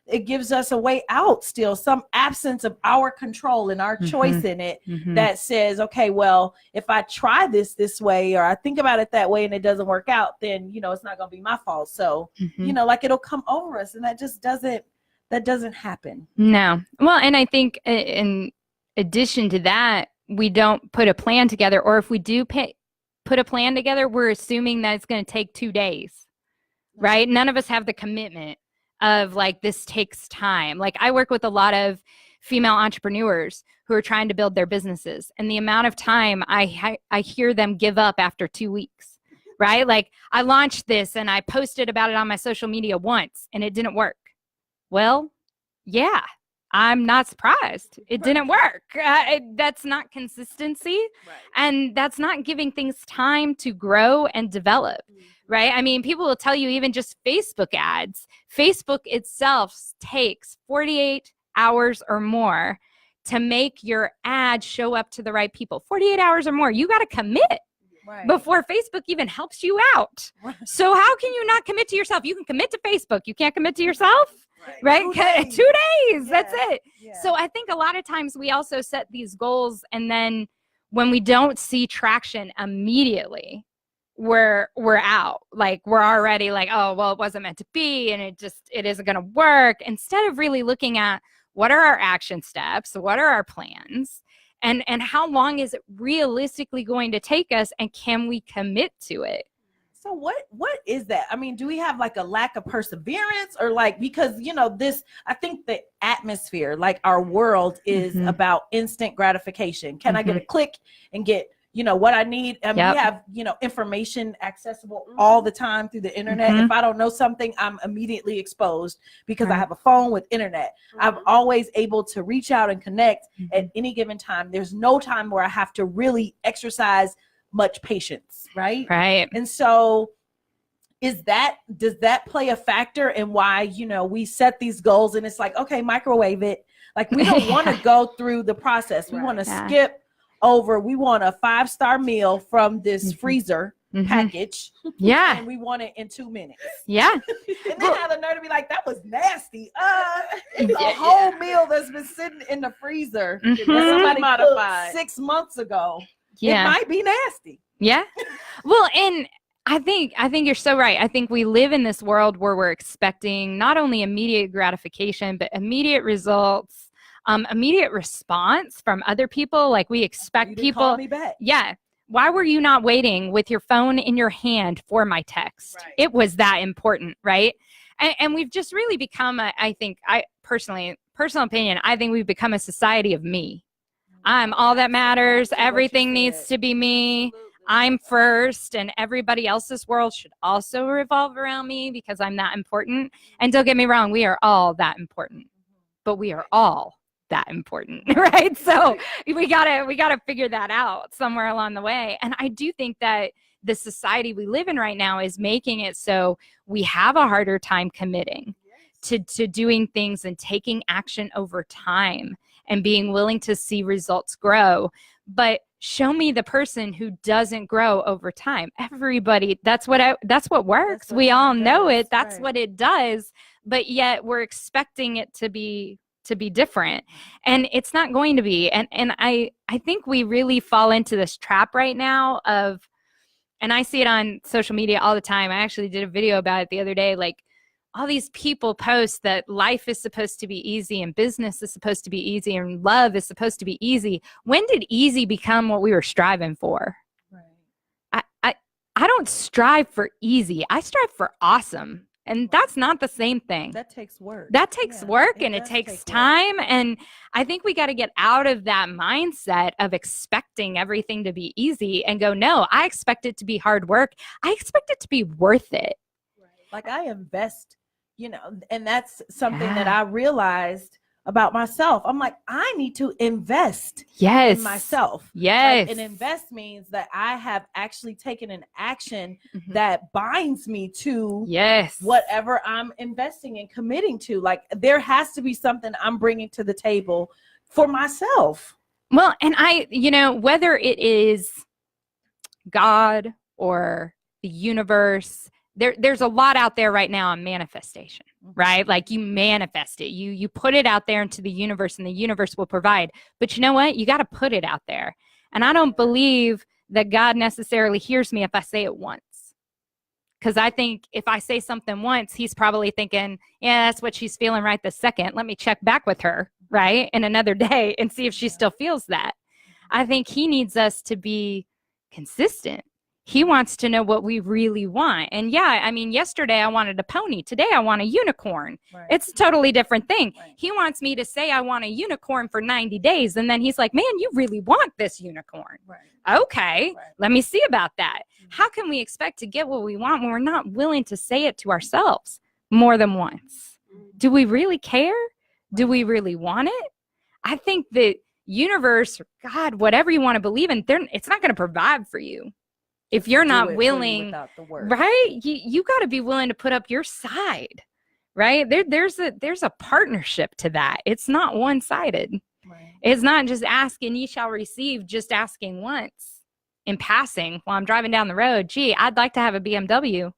it gives us a way out still, some absence of our control and our choice in it that says, okay, well, if I try this way, or I think about it that way and it doesn't work out, then, it's not going to be my fault. So, like it'll come over us, and that just doesn't happen. No. Well, and I think in addition to that, we don't put a plan together, or if we do put a plan together, we're assuming that it's going to take 2 days, right? None of us have the commitment of like, this takes time. Like I work with a lot of female entrepreneurs who are trying to build their businesses, and the amount of time I hear them give up after 2 weeks, right? Like I launched this and I posted about it on my social media once and it didn't work. Well, yeah, I'm not surprised. It didn't work. That's not consistency. Right. And that's not giving things time to grow and develop, right? I mean, people will tell you even just Facebook ads. Facebook itself takes 48 hours or more to make your ad show up to the right people. 48 hours or more. You got to commit. Right. Before Facebook even helps you out. So how can you not commit to yourself? You can commit to Facebook. You can't commit to yourself, right? 2 days. 2 days. That's it. Yeah. So I think a lot of times we also set these goals, and then when we don't see traction immediately, we're out. Like we're already like, oh, well, it wasn't meant to be, and it isn't going to work. Instead of really looking at what are our action steps, what are our plans, and how long is it realistically going to take us, and can we commit to it? So what is that? I mean, do we have like a lack of perseverance, or like, because this, I think the atmosphere, like our world is about instant gratification. Can I get a click and get what I need? And we have information accessible all the time through the internet. If I don't know something, I'm immediately exposed because I have a phone with internet. I'm always able to reach out and connect at any given time. There's no time where I have to really exercise much patience, right? Right. And so does that play a factor in why we set these goals, and it's like, okay, microwave it. Like we don't want to go through the process. We want to skip over. We want a 5-star meal from this freezer package. Yeah. And we want it in 2 minutes. Yeah. And then have the nerve to be like, that was nasty. It's a whole meal that's been sitting in the freezer that somebody modified 6 months ago. Yeah. It might be nasty. Yeah. Well, and I think you're so right. I think we live in this world where we're expecting not only immediate gratification, but immediate results, immediate response from other people. Like we expect people. Call me back. Yeah. Why were you not waiting with your phone in your hand for my text? Right. It was that important, right? And we've just really become personal opinion, I think we've become a society of me. I'm all that matters. Everything needs to be me. I'm first, and everybody else's world should also revolve around me because I'm that important. And don't get me wrong, we are all that important, but we are all that important, right? So we gotta figure that out somewhere along the way. And I do think that the society we live in right now is making it so we have a harder time committing to doing things and taking action over time and being willing to see results grow. But show me the person who doesn't grow over time. Everybody, that's what works. We all know it. That's what it does. But yet we're expecting it to be different, and it's not going to be. And I think we really fall into this trap right now of, and I see it on social media all the time. I actually did a video about it the other day. Like, all these people post that life is supposed to be easy and business is supposed to be easy and love is supposed to be easy. When did easy become what we were striving for? Right. I don't strive for easy. I strive for awesome. And that's not the same thing. That takes work. That takes work, and it takes time. And I think we got to get out of that mindset of expecting everything to be easy and go, no, I expect it to be hard work. I expect it to be worth it. Right. Like I invest, and that's something that I realized about myself. I'm like, I need to invest in myself. Yes. Like, and invest means that I have actually taken an action that binds me to whatever I'm investing and committing to. Like there has to be something I'm bringing to the table for myself. Well, and whether it is God or the universe, there's a lot out there right now on manifestation, right? Like you manifest it, you put it out there into the universe, and the universe will provide. But you know what? You got to put it out there. And I don't believe that God necessarily hears me if I say it once. Because I think if I say something once, he's probably thinking, yeah, that's what she's feeling right this second. Let me check back with her, right, in another day and see if she still feels that. I think he needs us to be consistent. He wants to know what we really want. And yeah, I mean, yesterday I wanted a pony. Today I want a unicorn. Right. It's a totally different thing. Right. He wants me to say I want a unicorn for 90 days. And then he's like, man, you really want this unicorn. Right. Okay, Right. let me see about that. How can we expect to get what we want when we're not willing to say it to ourselves more than once? Do we really care? Do we really want it? I think the universe, God, whatever you want to believe in, it's not going to provide for you if you're not willing, right? You got to be willing to put up your side, right? There's a partnership to that. It's not one-sided. Right. It's not just asking, ye shall receive, just asking once in passing while I'm driving down the road. Gee, I'd like to have a BMW.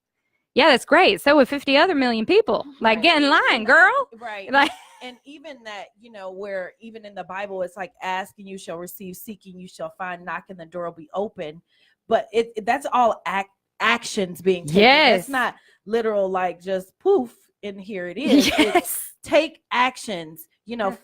Yeah, that's great. So with 50 other million people, like, get in line, girl. Right. Like, and even that, where even in the Bible, it's like, asking you shall receive, seeking you shall find, knocking the door will be open. But that's all actions being taken. Yes. It's not literal, like just poof, and here it is. Yes. It's take actions.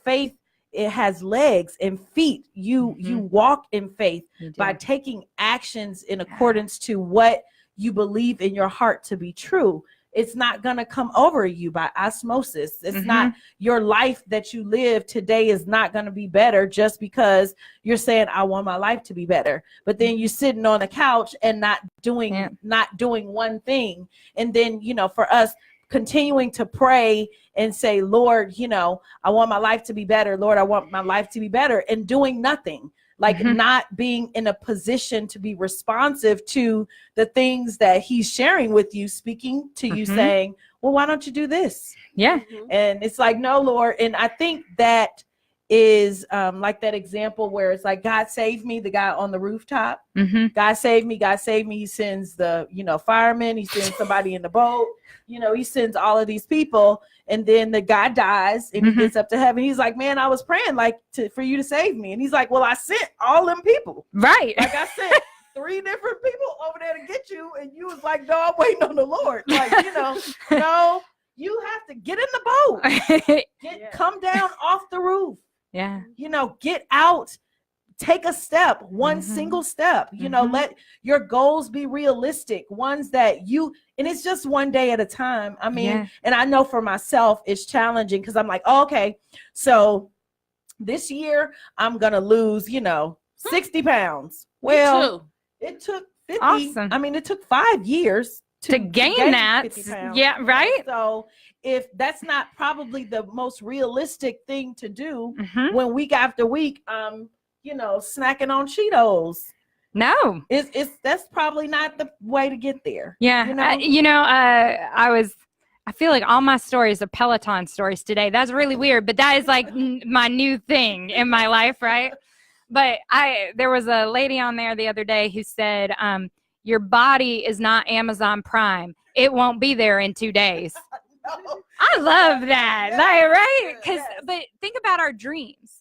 Faith, it has legs and feet. You walk in faith by taking actions in accordance to what you believe in your heart to be true. It's not going to come over you by osmosis. It's not your life that you live today is not going to be better just because you're saying, I want my life to be better. But then you're sitting on the couch and not doing one thing. And then, for us, continuing to pray and say, Lord, I want my life to be better. Lord, I want my life to be better, and doing nothing. Like not being in a position to be responsive to the things that he's sharing with you, speaking to you, saying, well, why don't you do this? Yeah. And it's like, no, Lord. And I think that is like that example where it's like, God save me, the guy on the rooftop. God save me, God save me. He sends the, firemen, he sends somebody in the boat, he sends all of these people. And then the guy dies and he gets up to heaven. He's like, man, I was praying for you to save me. And he's like, well, I sent all them people. Right. Like I sent 3 different people over there to get you. And you was like, no, I'm waiting on the Lord. Like, no, you have to get in the boat. Come down off the roof. Yeah. Get out. Take a step, one single step, let your goals be realistic, ones that and it's just one day at a time. I mean, and I know for myself, it's challenging because I'm like, oh, okay, so this year I'm going to lose, 60 pounds. Well, it took 50. Awesome. I mean, it took 5 years to gain that. 50 pounds. Yeah. Right. So if that's not probably the most realistic thing to do when week after week, snacking on Cheetos. No, that's probably not the way to get there. Yeah. I feel like all my stories are Peloton stories today. That's really weird, but that is like my new thing in my life. Right. But there was a lady on there the other day who said, your body is not Amazon Prime. It won't be there in 2 days. No. I love that. Right. But think about our dreams.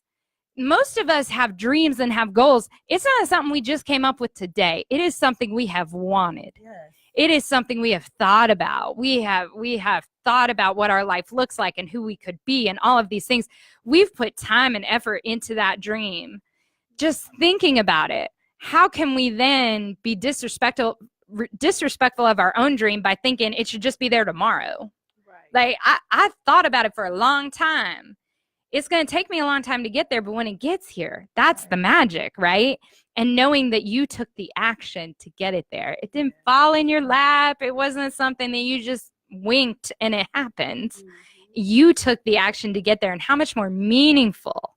Most of us have dreams and have goals. It's not something we just came up with today. It is something we have wanted. Yes. It is something we have thought about. We have thought about what our life looks like and who we could be and all of these things. We've put time and effort into that dream. Just thinking about it. How can we then be disrespectful of our own dream by thinking it should just be there tomorrow? Right. Like I thought about it for a long time. It's going to take me a long time to get there, but when it gets here, that's the magic, right? And knowing that you took the action to get it there. It didn't fall in your lap. It wasn't something that you just winked and it happened. You took the action to get there. And how much more meaningful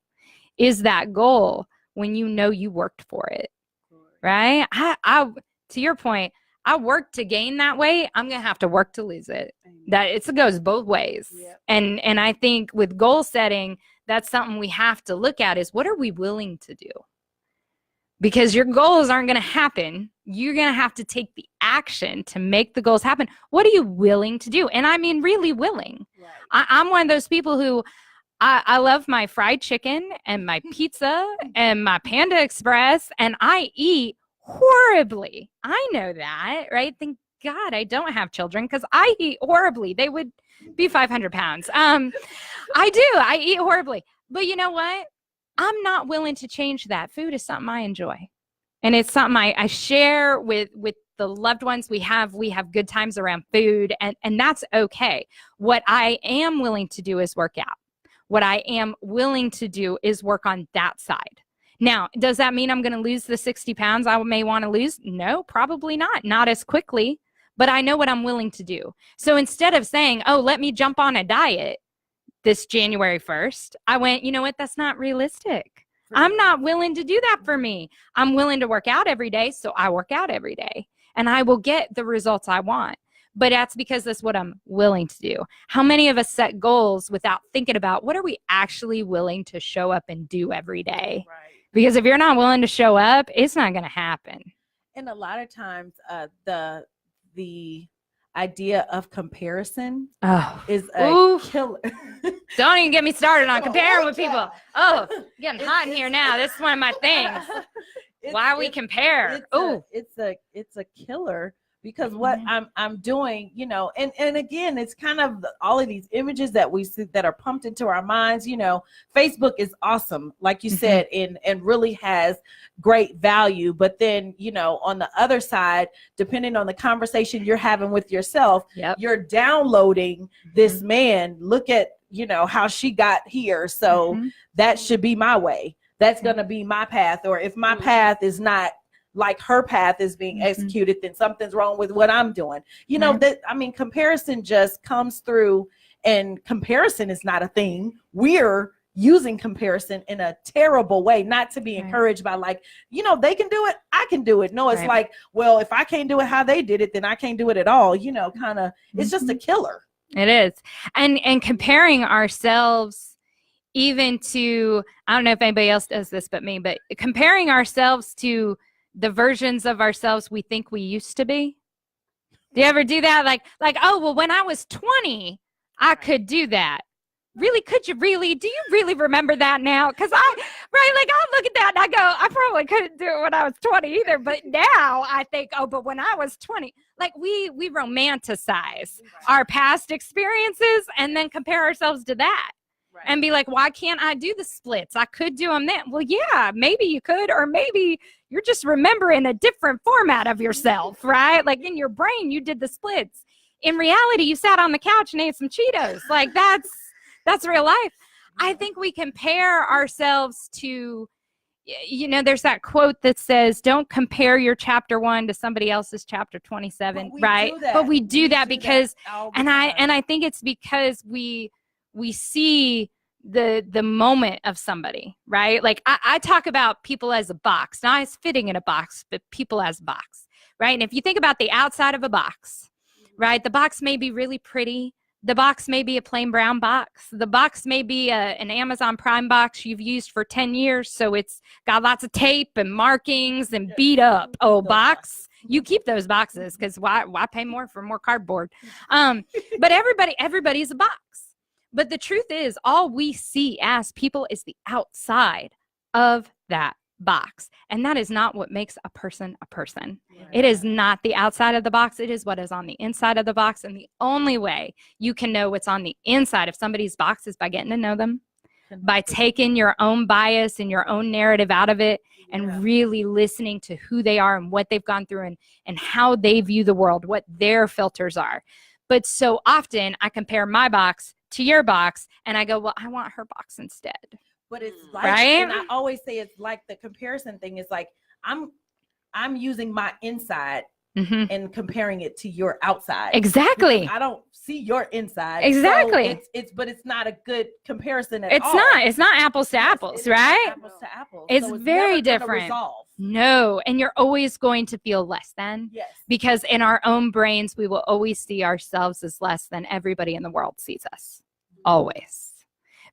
is that goal when you know you worked for it, right? I to your point, I worked to gain that weight. I'm going to have to work to lose it. That it goes both ways. Yep. And I think with goal setting, that's something we have to look at is what are we willing to do? Because your goals aren't going to happen. You're going to have to take the action to make the goals happen. What are you willing to do? And I mean, really willing. Right. I'm one of those people who I love my fried chicken and my pizza and my Panda Express, and I eat horribly. I know that, right? Thank God I don't have children because I eat horribly. They would be 500 pounds. I do. I eat horribly. But you know what? I'm not willing to change that. Food is something I enjoy. And it's something I share with the loved ones we have good times around food, and that's okay. What I am willing to do is work out. What I am willing to do is work on that side. Now, does that mean I'm going to lose the 60 pounds I may want to lose? No, probably not as quickly, but I know what I'm willing to do. So instead of saying, oh, let me jump on a diet this January 1st, I went, you know what, that's not realistic. I'm not willing to do that for me. I'm willing to work out every day, so I work out every day, and I will get the results I want. But that's because that's what I'm willing to do. How many of us set goals without thinking about what are we actually willing to show up and do every day? Right. Because if you're not willing to show up, it's not going to happen. And a lot of times, the idea of comparison is a killer. Don't even get me started on comparing with people. Oh, getting hot in here now. This is one of my things. Why we compare? It's a killer, because what I'm doing, you know, and again, it's kind of all of these images that we see that are pumped into our minds. You know, Facebook is awesome, like you said, and really has great value. But then, you know, on the other side, depending on the conversation you're having with yourself, you're downloading this man. Look at, you know, how she got here. So that should be my way. That's going to be my path. Or if my path is not like her path is being executed, then something's wrong with what I'm doing. You know, that, I mean, comparison just comes through, and comparison is not a thing. We're using comparison in a terrible way, not to be encouraged by, like, you know, they can do it, I can do it. No, it's like, well, if I can't do it how they did it, then I can't do it at all. You know, kind of, it's just a killer. It is. And comparing ourselves even to, I don't know if anybody else does this but me, but comparing ourselves to the versions of ourselves we think we used to be. Do you ever do that? Like, oh, well, when I was 20, I could do that. Really? Could you really? Do you really remember that now? Because I look at that and I go, I probably couldn't do it when I was 20 either. But now I think, oh, but when I was 20, like we romanticize our past experiences and then compare ourselves to that. And be like, why can't I do the splits? I could do them then. Well, yeah, maybe you could, or maybe you're just remembering a different format of yourself, right? Like in your brain, you did the splits. In reality, you sat on the couch and ate some Cheetos. Like that's real life. I think we compare ourselves to, you know, there's that quote that says, don't compare your chapter 1 to somebody else's chapter 27, right? But we do that because, and I think it's because we see the moment of somebody, right? Like I talk about people as a box, not as fitting in a box, but people as a box, right? And if you think about the outside of a box, right? The box may be really pretty. The box may be a plain brown box. The box may be an Amazon Prime box you've used for 10 years. So it's got lots of tape and markings and beat up. Oh, box. You keep those boxes because why pay more for more cardboard? But everybody's a box. But the truth is, all we see as people is the outside of that box. And that is not what makes a person a person. Right. It is not the outside of the box. It is what is on the inside of the box. And the only way you can know what's on the inside of somebody's box is by getting to know them, by taking your own bias and your own narrative out of it and really listening to who they are and what they've gone through and how they view the world, what their filters are. But so often I compare my box to your box and I go, well, I want her box instead. But it's like, and I always say it's like the comparison thing is like, I'm using my inside and comparing it to your outside. Exactly. I don't see your inside. Exactly. So but it's not a good comparison at all. It's not apples to apples, right? Apples to apples. It's so very different. No, and you're always going to feel less than. Yes. Because in our own brains, we will always see ourselves as less than everybody in the world sees us. Always.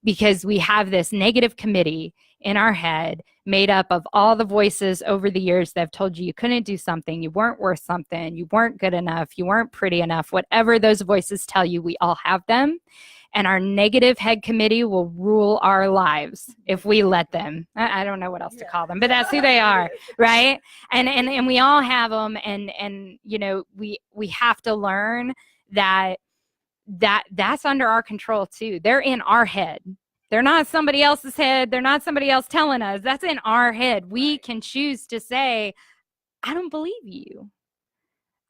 Because we have this negative committee in our head made up of all the voices over the years that have told you couldn't do something, you weren't worth something, you weren't good enough, you weren't pretty enough. Whatever those voices tell you, we all have them. And our negative head committee will rule our lives if we let them. I don't know what else to call them, but that's who they are, right? And we all have them. And you know, we have to learn that's under our control too. They're in our head. They're not somebody else's head. They're not somebody else telling us. That's in our head. We can choose to say, I don't believe you.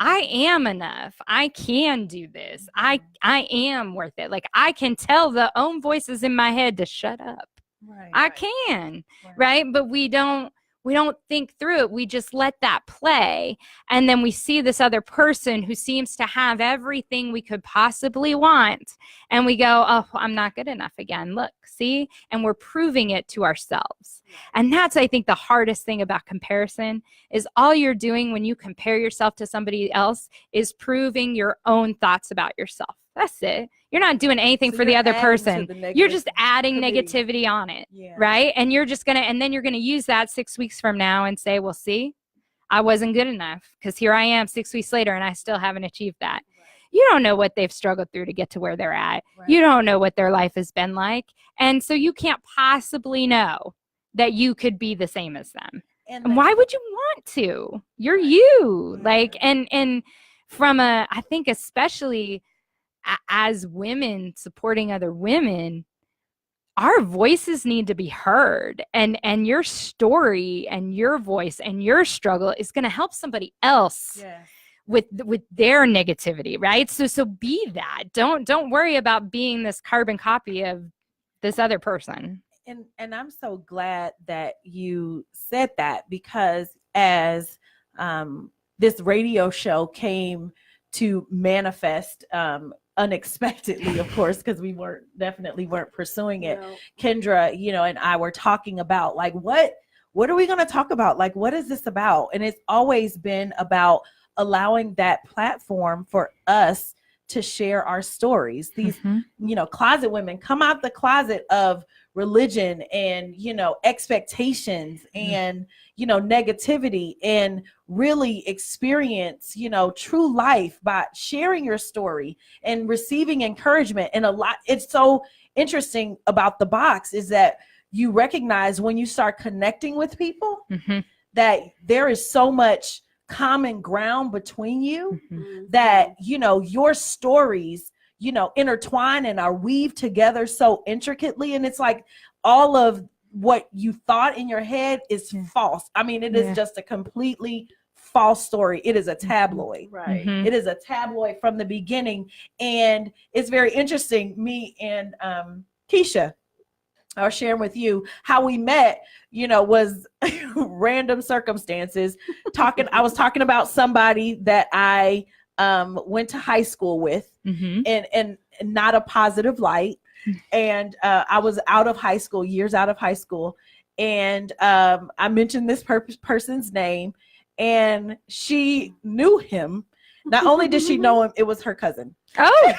I am enough. I can do this. I am worth it. Like I can tell the own voices in my head to shut up. Right. I can, right? But we don't think through it. We just let that play. And then we see this other person who seems to have everything we could possibly want. And we go, oh, I'm not good enough again. Look, see? And we're proving it to ourselves. And that's, I think, the hardest thing about comparison is all you're doing when you compare yourself to somebody else is proving your own thoughts about yourself. That's it. You're not doing anything for the other person. You're just adding negativity on it, right? And you're just and then you're going to use that 6 weeks from now and say, well, see, I wasn't good enough because here I am 6 weeks later and I still haven't achieved that. Right. You don't know what they've struggled through to get to where they're at. Right. You don't know what their life has been like. And so you can't possibly know that you could be the same as them. And why would you want to? You're you. Like, and from I think especially as women supporting other women, our voices need to be heard, and your story and your voice and your struggle is going to help somebody else with their negativity, right? So be that. Don't worry about being this carbon copy of this other person. And I'm so glad that you said that, because as this radio show came to manifest unexpectedly, of course, because we definitely weren't pursuing it. No. Kendra, and I were talking about like, what are we going to talk about? Like, what is this about? And it's always been about allowing that platform for us to share our stories. These, closet women come out the closet of religion and, expectations and, negativity, and really experience, true life by sharing your story and receiving encouragement. And it's so interesting about the box is that you recognize when you start connecting with people that there is so much common ground between you that, your stories, intertwine and are weaved together so intricately. And it's like all of what you thought in your head is false. I mean, it is just a completely false story. It is a tabloid. Right. It is a tabloid from the beginning. And it's very interesting. Me and Keisha are sharing with you how we met, was random circumstances. I was talking about somebody that I went to high school with and not a positive light. And I was years out of high school. And I mentioned this person's name, and she knew him. Not only did she know him, it was her cousin. Oh,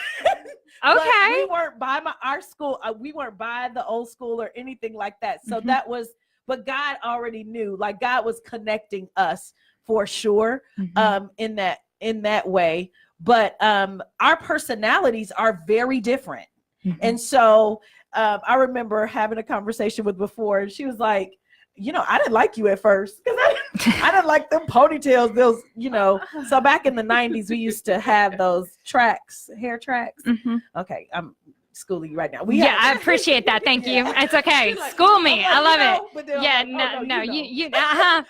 okay. We weren't by our school. We weren't by the old school or anything like that. So but God already knew, like God was connecting us for sure in that way. But our personalities are very different. And so I remember having a conversation with before, and she was like, I didn't like you at first because I didn't like them ponytails. Those, so back in the 90s, we used to have those hair tracks. Okay, I'm schooling you right now. I appreciate that. Thank you. It's okay. Like, school me. I love it. Yeah, you I used to have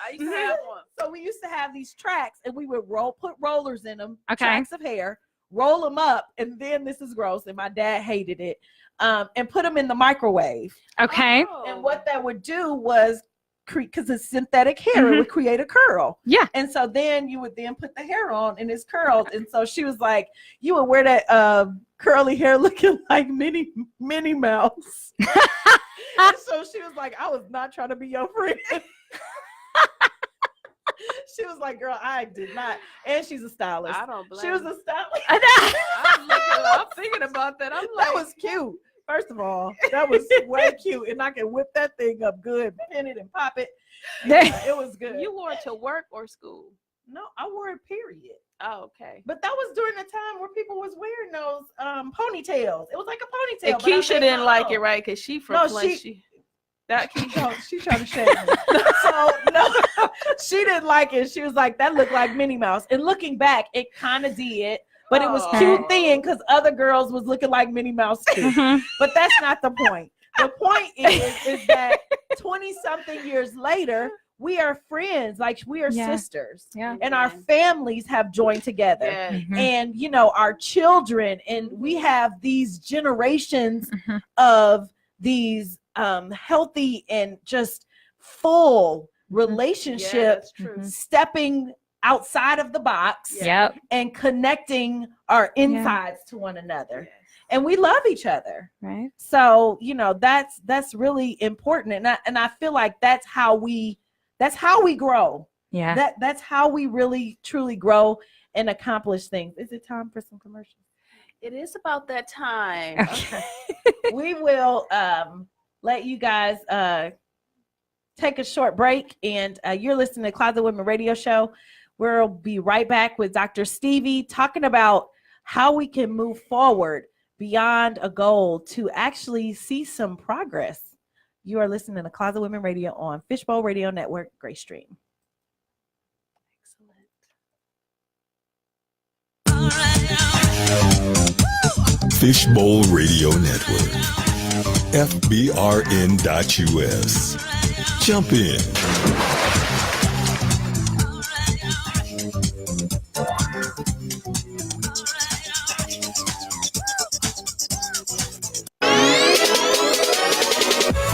one. So we used to have these tracks, and we would put rollers in them, tracks of hair, roll them up, and then this is gross, and my dad hated it, and put them in the microwave. Okay. And what that would do was, because it's synthetic hair, it would create a curl. Yeah. And so then you would then put the hair on, and it's curled. And so she was like, you would wear that curly hair looking like Minnie Mouse. And so she was like, I was not trying to be your friend. She was like, girl, I did not. And she's a stylist. I don't blame She was a stylist. I'm thinking about that. I'm like, that was cute. First of all, that was way cute. And I can whip that thing up good, pin it and pop it. It was good. You wore it to work or school? No, I wore it, period. Oh, okay. But that was during the time where people was wearing those ponytails. It was like a ponytail. And Keisha didn't like it, right? Because she from she's trying to shame me. So no, she didn't like it. She was like, that looked like Minnie Mouse. And looking back, it kind of did, but it was cute then because other girls was looking like Minnie Mouse too. But that's not the point. The point is that 20 something years later, we are friends, like we are Yeah. sisters. Yeah. And our families have joined together. Mm-hmm. And you know, our children, and we have these generations Mhm. of these healthy and just full relationships, stepping outside of the box Yep. and connecting our insides to one another. And we love each other. Right. So, you know, that's really important. And I feel like that's how we grow. Yeah. That's how we really truly grow and accomplish things. Is it time for some commercials? It is about that time. Okay. We will let you guys take a short break, and you're listening to Closet Women Radio Show. We'll be right back with Dr. Stevie talking about how we can move forward beyond a goal to actually see some progress. You are listening to Closet Women Radio on Fishbowl Radio Network, Gray Stream. Fishbowl Radio Network, FBRN.US. Jump in.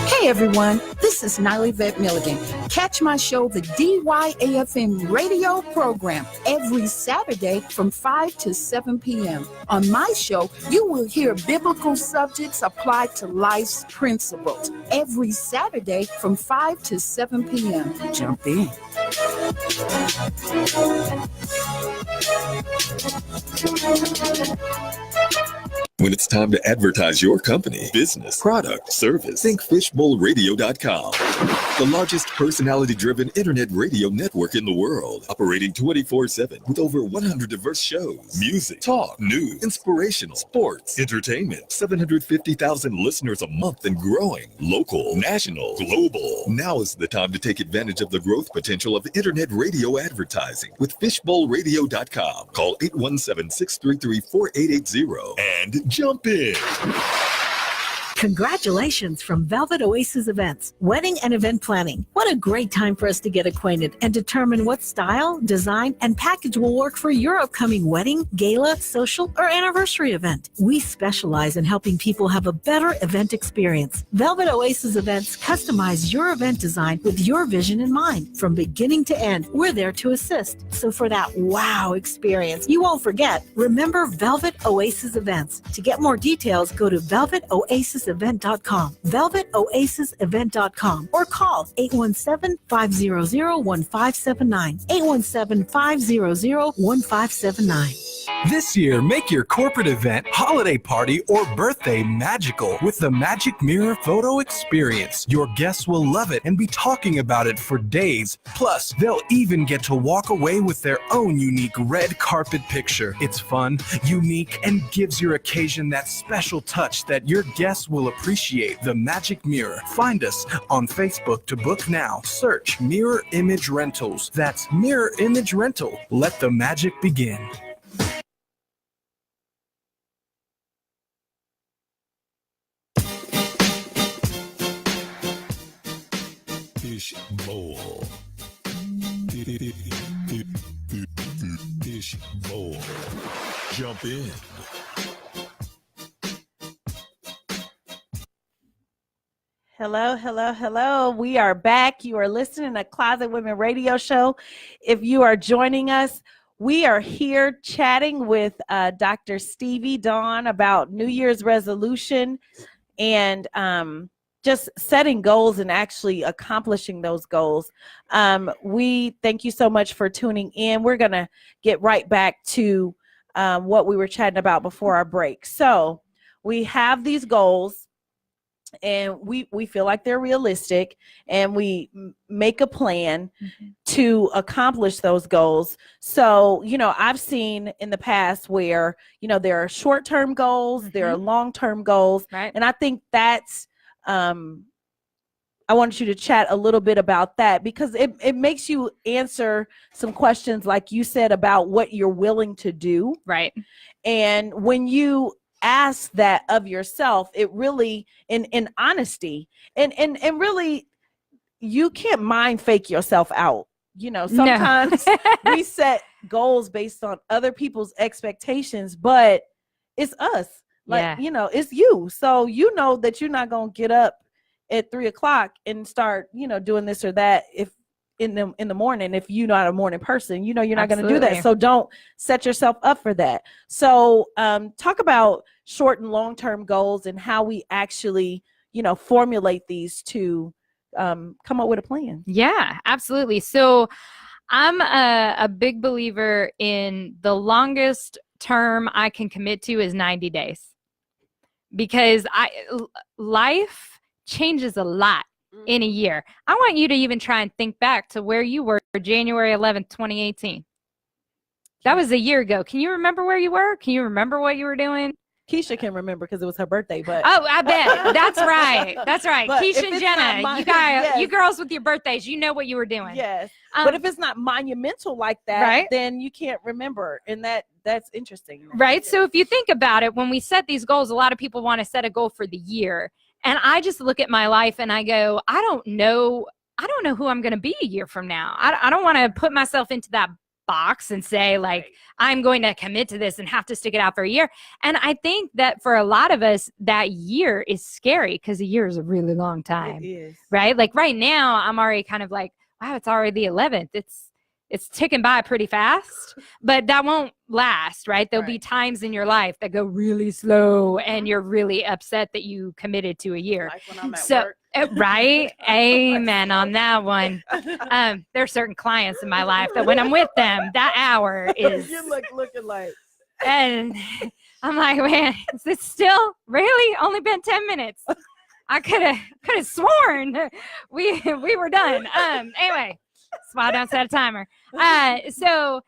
Hey everyone, this is Niley Vet Milligan. Catch my show, the DYAFM radio program, every Saturday from 5 to 7 p.m. On my show, you will hear biblical subjects applied to life's principles. Every Saturday from 5 to 7 p.m. Jump in. When it's time to advertise your company, business, product, service, think fishbowlradio.com. The largest personality-driven internet radio network in the world, operating 24/7 with over 100 diverse shows, music, talk, news, inspirational, sports, entertainment, 750,000 listeners a month and growing, local, national, global. Now is the time to take advantage of the growth potential of internet radio advertising with fishbowlradio.com. Call 817-633-4880 and jump in. Congratulations from Velvet Oasis Events, wedding and event planning. What a great time for us to get acquainted and determine what style, design, and package will work for your upcoming wedding, gala, social, or anniversary event. We specialize in helping people have a better event experience. Velvet Oasis Events customize your event design with your vision in mind. From beginning to end, we're there to assist. So for that wow experience you won't forget, remember Velvet Oasis Events. To get more details, go to velvetoasisevent.com, velvetoasisevent.com, or call 817-500-1579, 817-500-1579. This year, make your corporate event, holiday party, or birthday magical with the Magic Mirror Photo Experience. Your guests will love it and be talking about it for days. Plus, they'll even get to walk away with their own unique red carpet picture. It's fun, unique, and gives your occasion that special touch that your guests will appreciate. The Magic Mirror. Find us on Facebook to book now. Search Mirror Image Rentals. That's Mirror Image Rental. Let the magic begin. Fishbowl. Fishbowl. Jump in. Hello, hello, hello. We are back. You are listening to Closet Women Radio Show. If you are joining us, we are here chatting with Dr. Stevie Dawn about New Year's resolution and just setting goals and actually accomplishing those goals. We thank you so much for tuning in. We're going to get right back to what we were chatting about before our break. So we have these goals, and we feel like they're realistic, and we make a plan to accomplish those goals. So, you know, I've seen in the past where, you know, there are short-term goals, there are long-term goals. Right. And I think that's, I want you to chat a little bit about that, because it makes you answer some questions, like you said, about what you're willing to do. Right. And when you ask that of yourself, it really, in honesty, and really, you can't mind fake yourself out. You know, sometimes we set goals based on other people's expectations, but it's us. Like, you know, it's you. So you know that you're not going to get up at 3:00 and start, you know, doing this or that if in the morning, if you're not a morning person, you know, you're not going to do that. So don't set yourself up for that. So talk about short and long-term goals and how we actually, you know, formulate these to come up with a plan. Yeah, absolutely. So I'm a big believer in the longest term I can commit to is 90 days, because life changes a lot in a year. I want you to even try and think back to where you were January 11th, 2018. That was a year ago. Can you remember where you were? Can you remember what you were doing? Keisha can remember because it was her birthday, but I bet. That's right. That's right. But Keisha and Jenna, you guys, you girls with your birthdays, you know what you were doing. Yes. But if it's not monumental like that, then you can't remember. And that's interesting. Right. So if you think about it, when we set these goals, a lot of people want to set a goal for the year. And I just look at my life and I go, I don't know who I'm going to be a year from now. I don't want to put myself into that box and say like I'm going to commit to this and have to stick it out for a year. And I think that for a lot of us that year is scary because a year is a really long time. It is. Right? Like right now I'm already kind of like, wow, it's already the 11th. It's ticking by pretty fast, but that won't last, right? There'll be times in your life that go really slow and you're really upset that you committed to a year. Like when I'm at work. Right? Amen on that one. There are certain clients in my life that when I'm with them, that hour is... You're like looking like... And I'm like, man, it's still really only been 10 minutes. I could have sworn we were done. Anyway. That's why I don't set a timer. So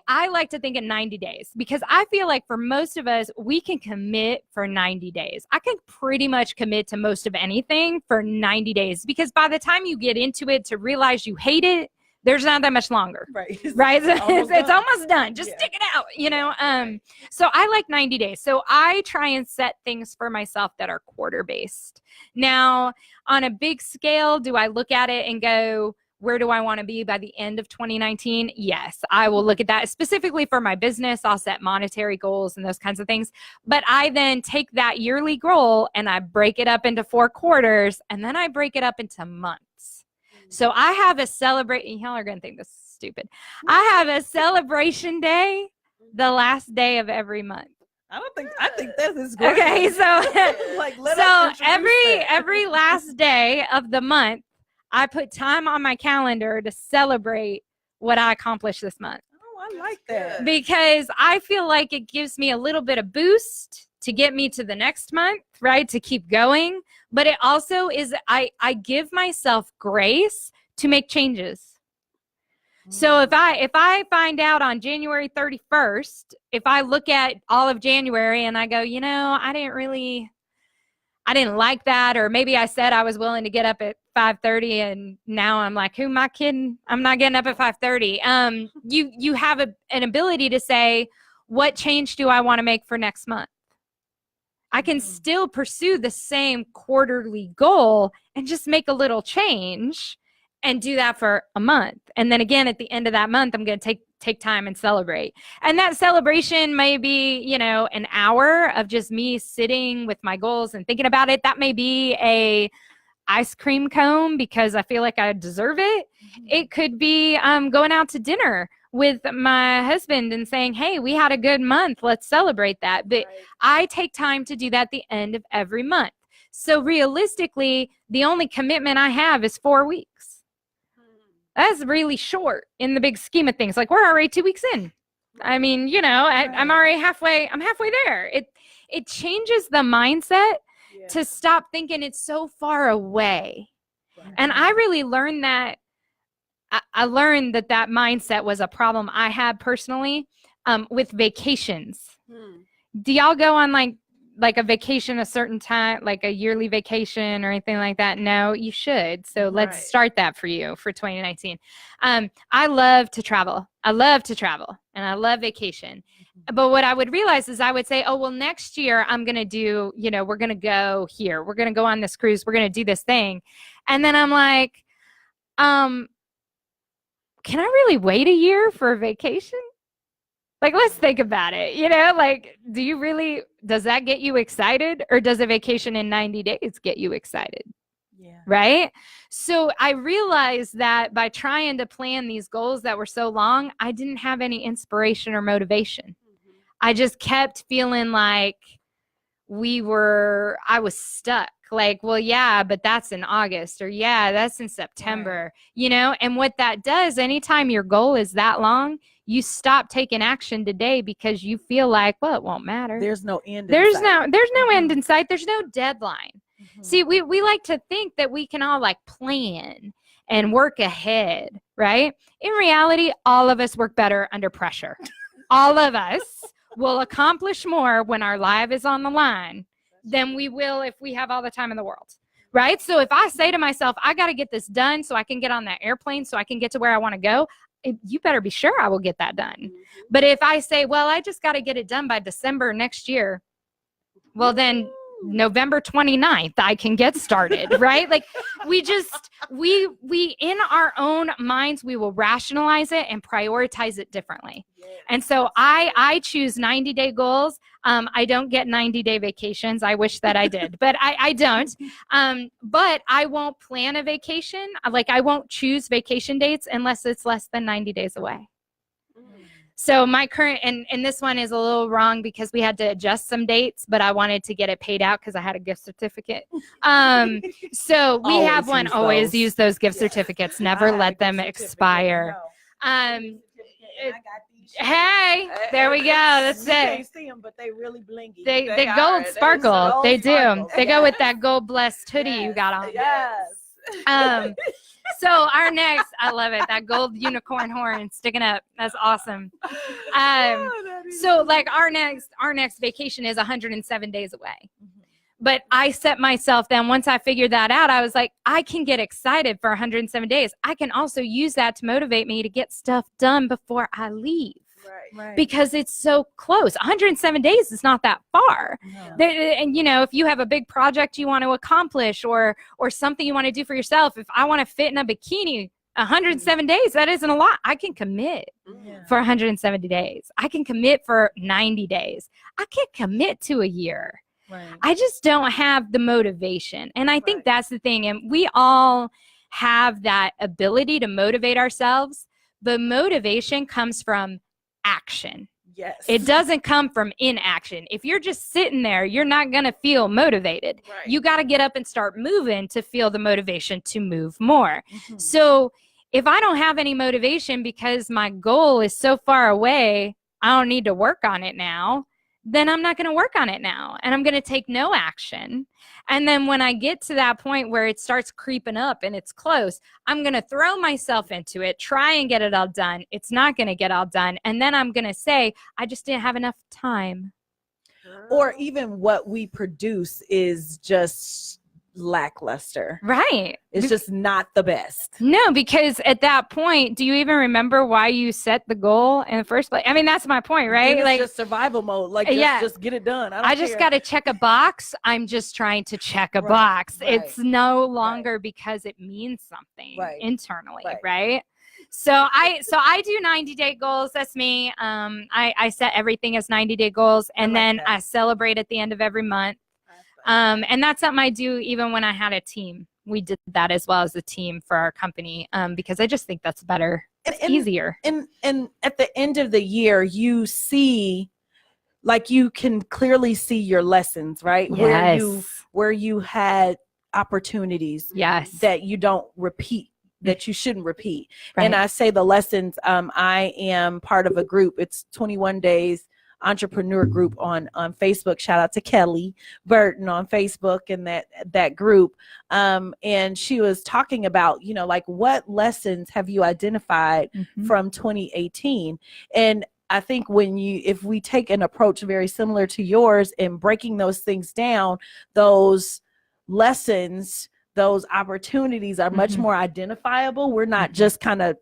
I like to think in 90 days because I feel like for most of us, we can commit for 90 days. I can pretty much commit to most of anything for 90 days because by the time you get into it to realize you hate it, there's not that much longer. Right. It's almost done. Just stick it out, you know? So I like 90 days. So I try and set things for myself that are quarter based. Now, on a big scale, do I look at it and go, where do I want to be by the end of 2019? Yes, I will look at that. Specifically for my business, I'll set monetary goals and those kinds of things. But I then take that yearly goal and I break it up into 4 quarters and then I break it up into months. So I have a celebration. Y'all are going to think this is stupid. I have a celebration day the last day of every month. I think this is great. Okay, so like, so every last day of the month, I put time on my calendar to celebrate what I accomplished this month. Oh, I like that. Because I feel like it gives me a little bit of boost to get me to the next month, right? To keep going. But it also is, I give myself grace to make changes. So if I find out on January 31st, if I look at all of January and I go, you know, I didn't like that, or maybe I said I was willing to get up at 5:30 and now I'm like, who am I kidding? I'm not getting up at 5:30. You have an ability to say, what change do I want to make for next month? I can still pursue the same quarterly goal and just make a little change and do that for a month. And then again, at the end of that month, I'm going to take time and celebrate. And that celebration may be, you know, an hour of just me sitting with my goals and thinking about it. That may be a ice cream cone because I feel like I deserve it. It could be going out to dinner with my husband and saying, hey, we had a good month. Let's celebrate that. But I take time to do that at the end of every month. So realistically, the only commitment I have is 4 weeks. That's really short in the big scheme of things. Like, we're already 2 weeks in. I mean, you know, I'm already halfway there. It changes the mindset to stop thinking it's so far away. And I really learned that. I learned that mindset was a problem I had personally with vacations. Do y'all go on like a vacation a certain time, like a yearly vacation or anything like that? No, you should. So let's start that for you for 2019. I love to travel. And I love vacation. But what I would realize is I would say, oh, well, next year I'm going to do, we're going to go here. We're going to go on this cruise. We're going to do this thing. And then I'm like, can I really wait a year for a vacation? Like, let's think about it. Like, does that get you excited, or does a vacation in 90 days get you excited? Yeah. Right. So I realized that by trying to plan these goals that were so long, I didn't have any inspiration or motivation. I just kept feeling like I was stuck. Like, well, yeah, but that's in August, or yeah, that's in September, and what that does, anytime your goal is that long, you stop taking action today because you feel like, well, it won't matter. There's no end. There's no end in sight. There's no deadline. Mm-hmm. See, we like to think that we can all like plan and work ahead, right? In reality, all of us work better under pressure. All of us will accomplish more when our life is on the line than we will if we have all the time in the world, right? So if I say to myself, I got to get this done so I can get on that airplane so I can get to where I want to go, you better be sure I will get that done. Mm-hmm. But if I say, well, I just got to get it done by December next year, well, then November 29th, I can get started, right? Like we in our own minds, we will rationalize it and prioritize it differently. And so I choose 90-day goals. I don't get 90-day vacations. I wish that I did, but I don't. But I won't plan a vacation. Like I won't choose vacation dates unless it's less than 90 days away. So my current, and this one is a little wrong because we had to adjust some dates, but I wanted to get it paid out because I had a gift certificate. So we have one, always use those gift certificates, never let them expire. Hey, there we go. That's it. You can't see them, but they really blingy. They gold sparkle. They do. Sparkle. They go with that gold blessed hoodie you got on. Yes. So our next, I love it, that gold unicorn horn sticking up. That's awesome. So like our next vacation is 107 days away. Mm-hmm. But I set myself then, once I figured that out, I was like, I can get excited for 107 days. I can also use that to motivate me to get stuff done before I leave. Right. Because it's so close. 107 days is not that far. No. And if you have a big project you want to accomplish or something you want to do for yourself, if I want to fit in a bikini 107 days, that isn't a lot. I can commit for 170 days. I can commit for 90 days. I can't commit to a year. Right. I just don't have the motivation. And I think that's the thing. And we all have that ability to motivate ourselves, but motivation comes from action. Yes. It doesn't come from inaction. If you're just sitting there, you're not going to feel motivated. Right. You got to get up and start moving to feel the motivation to move more. Mm-hmm. So if I don't have any motivation because my goal is so far away, I don't need to work on it now, then I'm not going to work on it now. And I'm going to take no action. And then when I get to that point where it starts creeping up and it's close, I'm going to throw myself into it, try and get it all done. It's not going to get all done. And then I'm going to say, I just didn't have enough time. Or even what we produce is just lackluster. Right. It's just not the best. No, because at that point, do you even remember why you set the goal in the first place? I mean, that's my point, right? It's like just survival mode. Like just get it done. I just got to check a box. I'm just trying to check a box. Right. It's no longer because it means something internally, right? So I do 90-day goals. That's me. I set everything as 90-day goals, and then I celebrate at the end of every month. And that's something I do even when I had a team. We did that as well as a team for our company because I just think that's better. It's easier. And at the end of the year, you see, like you can clearly see your lessons, right? Yes. Where you had opportunities that you don't repeat, that you shouldn't repeat. Right. And I say the lessons, I am part of a group. It's 21 Days Entrepreneur Group on Facebook. Shout out to Kelly Burton on Facebook and that group. And she was talking about, like what lessons have you identified from 2018? And I think if we take an approach very similar to yours and breaking those things down, those lessons, those opportunities are much more identifiable. We're not just kind of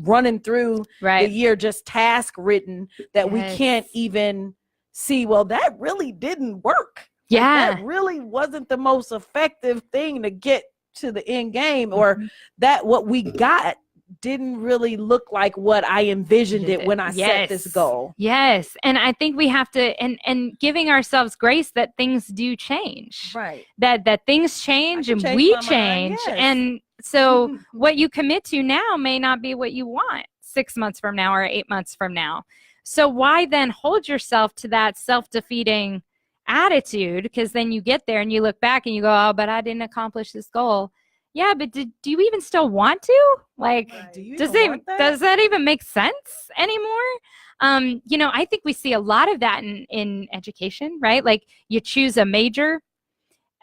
running through the Right. year just task written that we Yes. can't even see, well, that really didn't work. Like, Yeah. that really wasn't the most effective thing to get to the end game, or Mhm. that what we got didn't really look like what I envisioned it when I set this Yes. goal. Yes. And I think we have to, and giving ourselves grace that things do change. Right. That things change can and change we my mind, change. yes. And so what you commit to now may not be what you want 6 months from now or 8 months from now. So why then hold yourself to that self-defeating attitude? Because then you get there and you look back and you go, oh, but I didn't accomplish this goal. Yeah, but do you even still want to? Like, Do you does even want that? does that even make sense anymore? You know, I think we see a lot of that in education, right? Like you choose a major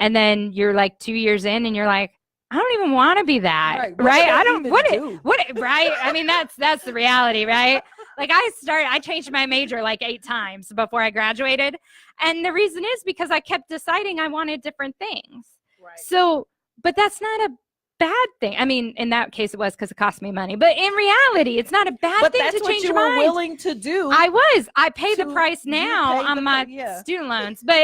and then you're like 2 years in and you're like, I don't even want to be that. Right. What Right. did I I don't even what do? right. I mean, that's the reality, right? Like I changed my major like 8 times before I graduated. And the reason is because I kept deciding I wanted different things. Right. So, but that's not a bad thing. I mean, in that case, it was because it cost me money. But in reality, it's not a bad But thing that's to what change you your were mind. willing to do. I pay the to- price you now paid the on my pri- yeah. student loans, but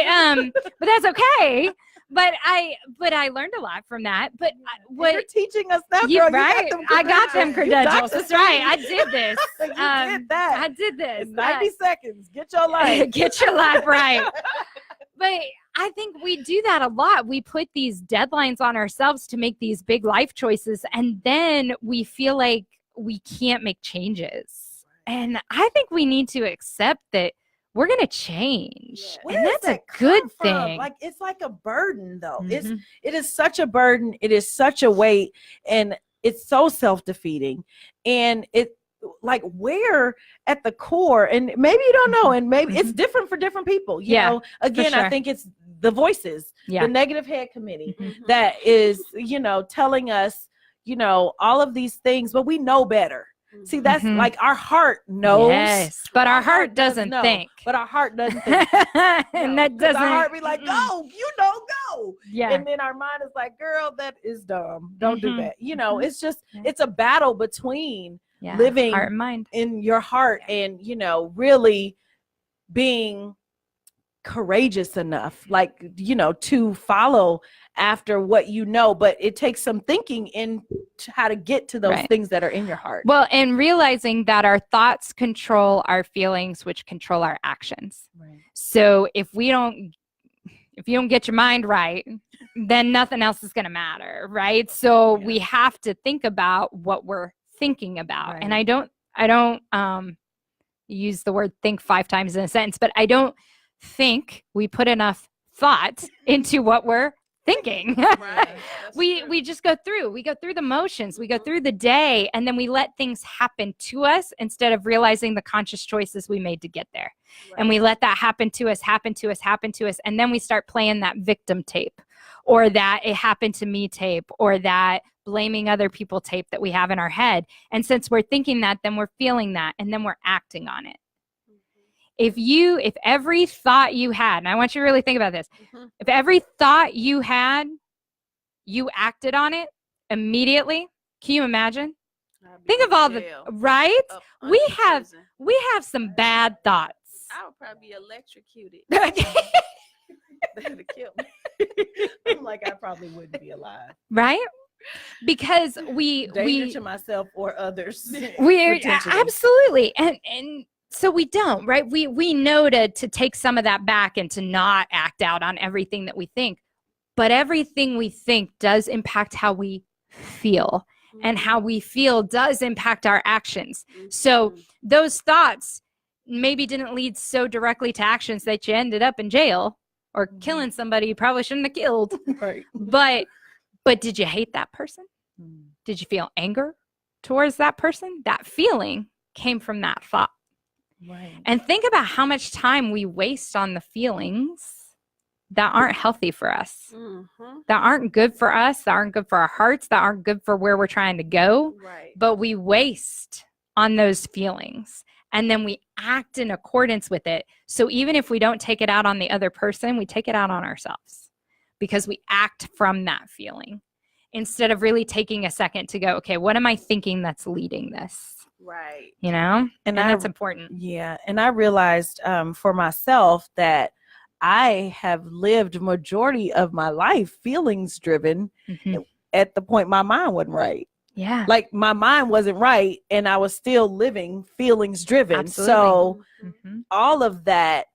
that's okay. But I learned a lot from that. But What you're teaching us now, girl, you you right? got them I got them credentials. credentials. That's right. I did this. You did that. I did this. In 90 seconds. Get your life. Get your life right. But I think we do that a lot. We put these deadlines on ourselves to make these big life choices, and then we feel like we can't make changes. And I think we need to accept that we're going to change. Yeah. Where And does that's a that come good from? thing. Like, it's like a burden, though. Mhm. It is such a burden. It is such a weight, and it's so self-defeating. And it, like, where at the core, and maybe you don't know, and maybe it's different for different people. You Yeah, know, again, I sure. think it's the voices, Yeah. the negative head committee Mhm. that is, you know, telling us, you know, all of these things, but we know better. See, that's Mhm. like our heart knows. Yes, but our heart does doesn't know, think. But our heart doesn't think. And No, that 'cause doesn't. our heart be like, go, you know, go. Yeah. And then our mind is like, girl, that is dumb. Don't do Mhm. that. You know, it's just, Yeah. it's a battle between Yeah. living Heart and mind. in your heart and, you know, really being courageous enough, like, you know, to follow after what you know, but it takes some thinking in to how to get to those Right. things that are in your heart. Well, and realizing that our thoughts control our feelings, which control our actions. Right. So if you don't get your mind right, then nothing else is going to matter, right? So we have to think about what we're thinking about. And I don't use the word think 5 times in a sentence, but I don't think we put enough thought into what we're thinking. We just go through the motions, we go through the day, and then we let things happen to us instead of realizing the conscious choices we made to get there. And we let that happen to us, and then we start playing that victim tape, or that it happened to me tape, or that blaming other people tape that we have in our head. And since we're thinking that, then we're feeling that, and then we're acting on it. If every thought you had, and I want you to really think about this, if every thought you had, you acted on it immediately, can you imagine? Think of all the, right? We have some bad thoughts. I would probably be electrocuted. That'd kill me. I'm like, I probably wouldn't be alive. Right? Because Danger to myself or others. we're potentially. absolutely, and so we don't, right? We know to take some of that back and to not act out on everything that we think, but everything we think does impact how we feel, and how we feel does impact our actions. So those thoughts maybe didn't lead so directly to actions that you ended up in jail or killing somebody you probably shouldn't have killed. Right. But did you hate that person? Did you feel anger towards that person? That feeling came from that thought. Right. And think about how much time we waste on the feelings that aren't healthy for us, that aren't good for us, that aren't good for our hearts, that aren't good for where we're trying to go. Right. But we waste on those feelings, and then we act in accordance with it. So even if we don't take it out on the other person, we take it out on ourselves, because we act from that feeling. instead of really taking a second to go, okay, what am I thinking that's leading this? Right. You know, And that's important. Yeah. And I realized for myself that I have lived majority of my life feelings driven at the point my mind wasn't right. Yeah. Like my mind wasn't right and I was still living feelings driven. Absolutely. So all of that,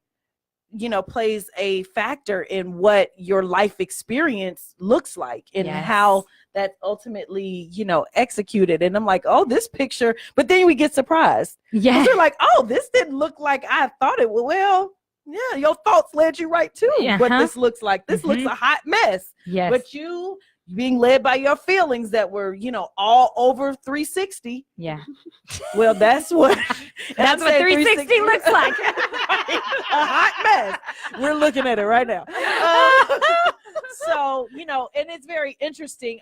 you know, plays a factor in what your life experience looks like and how that's ultimately, you know, executed. And I'm like, oh, this picture, but then we get surprised. Yeah. They're like, oh, this didn't look like I thought it would. Well, yeah, your thoughts led you right to what this looks like. This looks a hot mess. Yes. But you being led by your feelings that were, you know, all over 360. Yeah. Well, that's what that's what 360 looks like. A hot mess. We're looking at it right now. So, you know, and it's very interesting.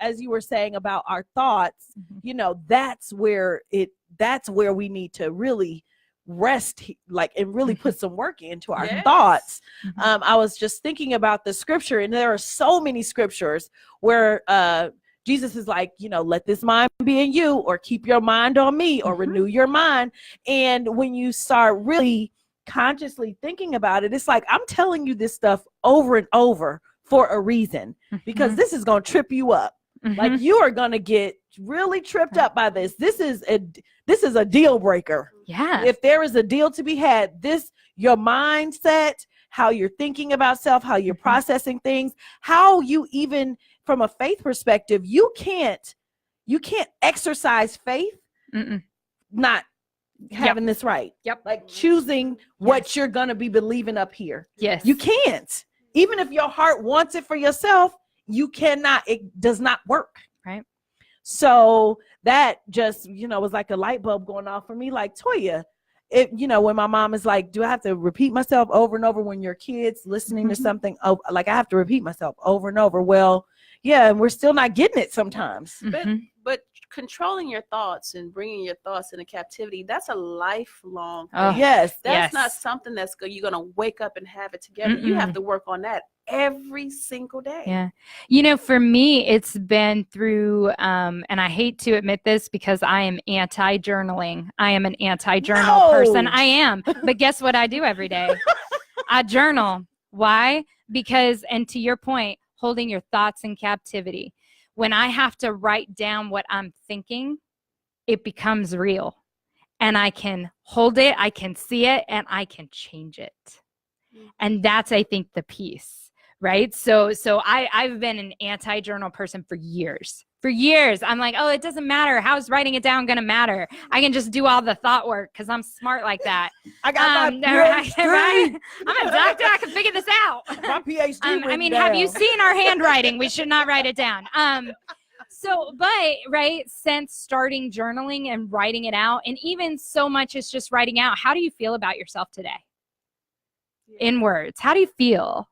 As you were saying about our thoughts, you know, that's where we need to really rest, like, and really put some work into our thoughts. I was just thinking about the scripture, and there are so many scriptures where Jesus is like, you know, let this mind be in you, or keep your mind on me, or renew your mind. And when you start really consciously thinking about it, it's like, I'm telling you this stuff over and over for a reason, because this is going to trip you up. Like, you are going to get really tripped up by this. This is a deal breaker. Yeah. If there is a deal to be had, your mindset, how you're thinking about self, how you're processing things, how you, even from a faith perspective, you can't exercise faith not having this right. Like choosing what you're going to be believing up here. Yes. You can't. Even if your heart wants it for yourself, you cannot. It does not work. Right. So that just, you know, was like a light bulb going off for me. Like, Toya, you know, when my mom is like, do I have to repeat myself over and over when your kids listening to something? Oh, like, I have to repeat myself over and over. Well, yeah, and we're still not getting it sometimes. But controlling your thoughts and bringing your thoughts into captivity, that's a lifelong thing. Oh, yes. That's not something that's you're going to wake up and have it together. You have to work on that every single day. Yeah. You know, for me, it's been through, and I hate to admit this because I am anti-journaling. I am an anti-journal person. I am. But guess what I do every day? I journal. Why? Because, and to your point, holding your thoughts in captivity. When I have to write down what I'm thinking, it becomes real. And I can hold it, I can see it, and I can change it. And that's, I think, the piece, right? So I've been an anti-journal person for years. For years, I'm like, oh, it doesn't matter. How's writing it down going to matter? I can just do all the thought work because I'm smart like that. I got my right? I'm a doctor. I can figure this out. My PhD. I mean, have you seen our handwriting? We should not write it down. Since starting journaling and writing it out, and even so much as just writing out, how do you feel about yourself today? In words, how do you feel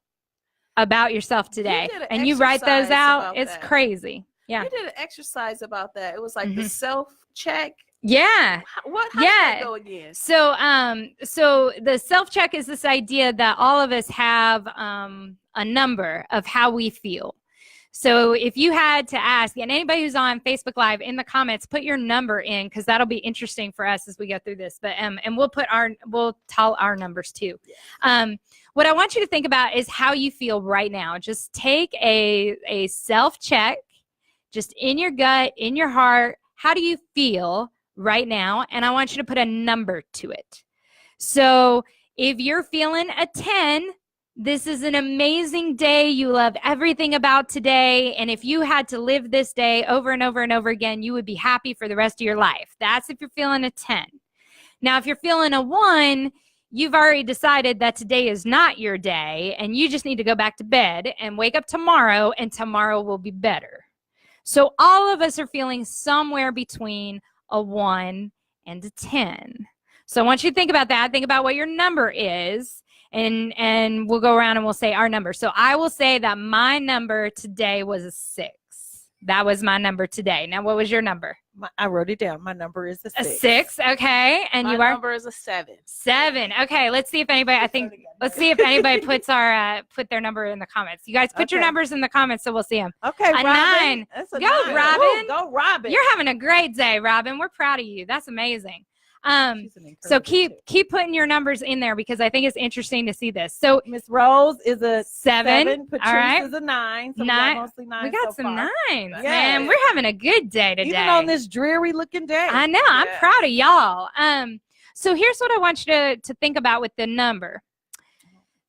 about yourself today? And you write those out. It's crazy. Yeah. You did an exercise about that. It was like the self-check. Yeah. How did that go again? So the self-check is this idea that all of us have a number of how we feel. So if you had to ask, and anybody who's on Facebook Live, in the comments, put your number in, because that'll be interesting for us as we go through this. But and we'll tell our numbers too. What I want you to think about is how you feel right now. Just take a self-check, just in your gut, in your heart. How do you feel right now? And I want you to put a number to it. So if you're feeling a 10, this is an amazing day. You love everything about today. And if you had to live this day over and over and over again, you would be happy for the rest of your life. That's if you're feeling a 10. Now, if you're feeling a 1, you've already decided that today is not your day, and you just need to go back to bed and wake up tomorrow, and tomorrow will be better. So all of us are feeling somewhere between a 1 and a 10. So I want you to think about that. Think about what your number is, and we'll go around and we'll say our number. So I will say that my number today was a 6. That was my number today. Now, what was your number? I wrote it down. My number is a 6. A 6. Okay. And My you are? number is a 7. 7. Okay. Let's see if anybody, let's see if anybody puts put their number in the comments. You guys put your numbers in the comments so we'll see them. Okay. A Robin. 9. That's a Go, 9. Robin. Ooh, go, Robin. You're having a great day, Robin. We're proud of you. That's amazing. So keep putting your numbers in there because I think it's interesting to see this. So Miss Rose is a 7. Patrice All right. is a 9. So 9. we got mostly 9. We got so some far. 9s, Yes. man. We're having a good day today. Even on this dreary looking day. I know. I'm proud of y'all. So here's what I want you to think about with the number.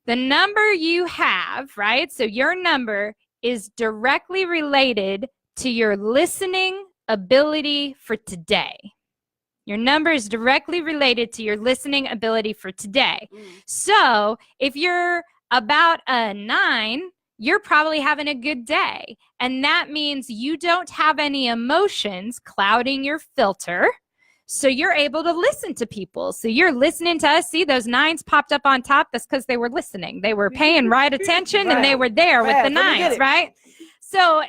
The number you have, right? So your number is directly related to your listening ability for today. Your number is directly related to your listening ability for today. So if you're about a 9, you're probably having a good day. And that means you don't have any emotions clouding your filter. So you're able to listen to people. So you're listening to us. See, those 9s popped up on top. That's because they were listening. They were paying right attention and they were there with the 9s, right? So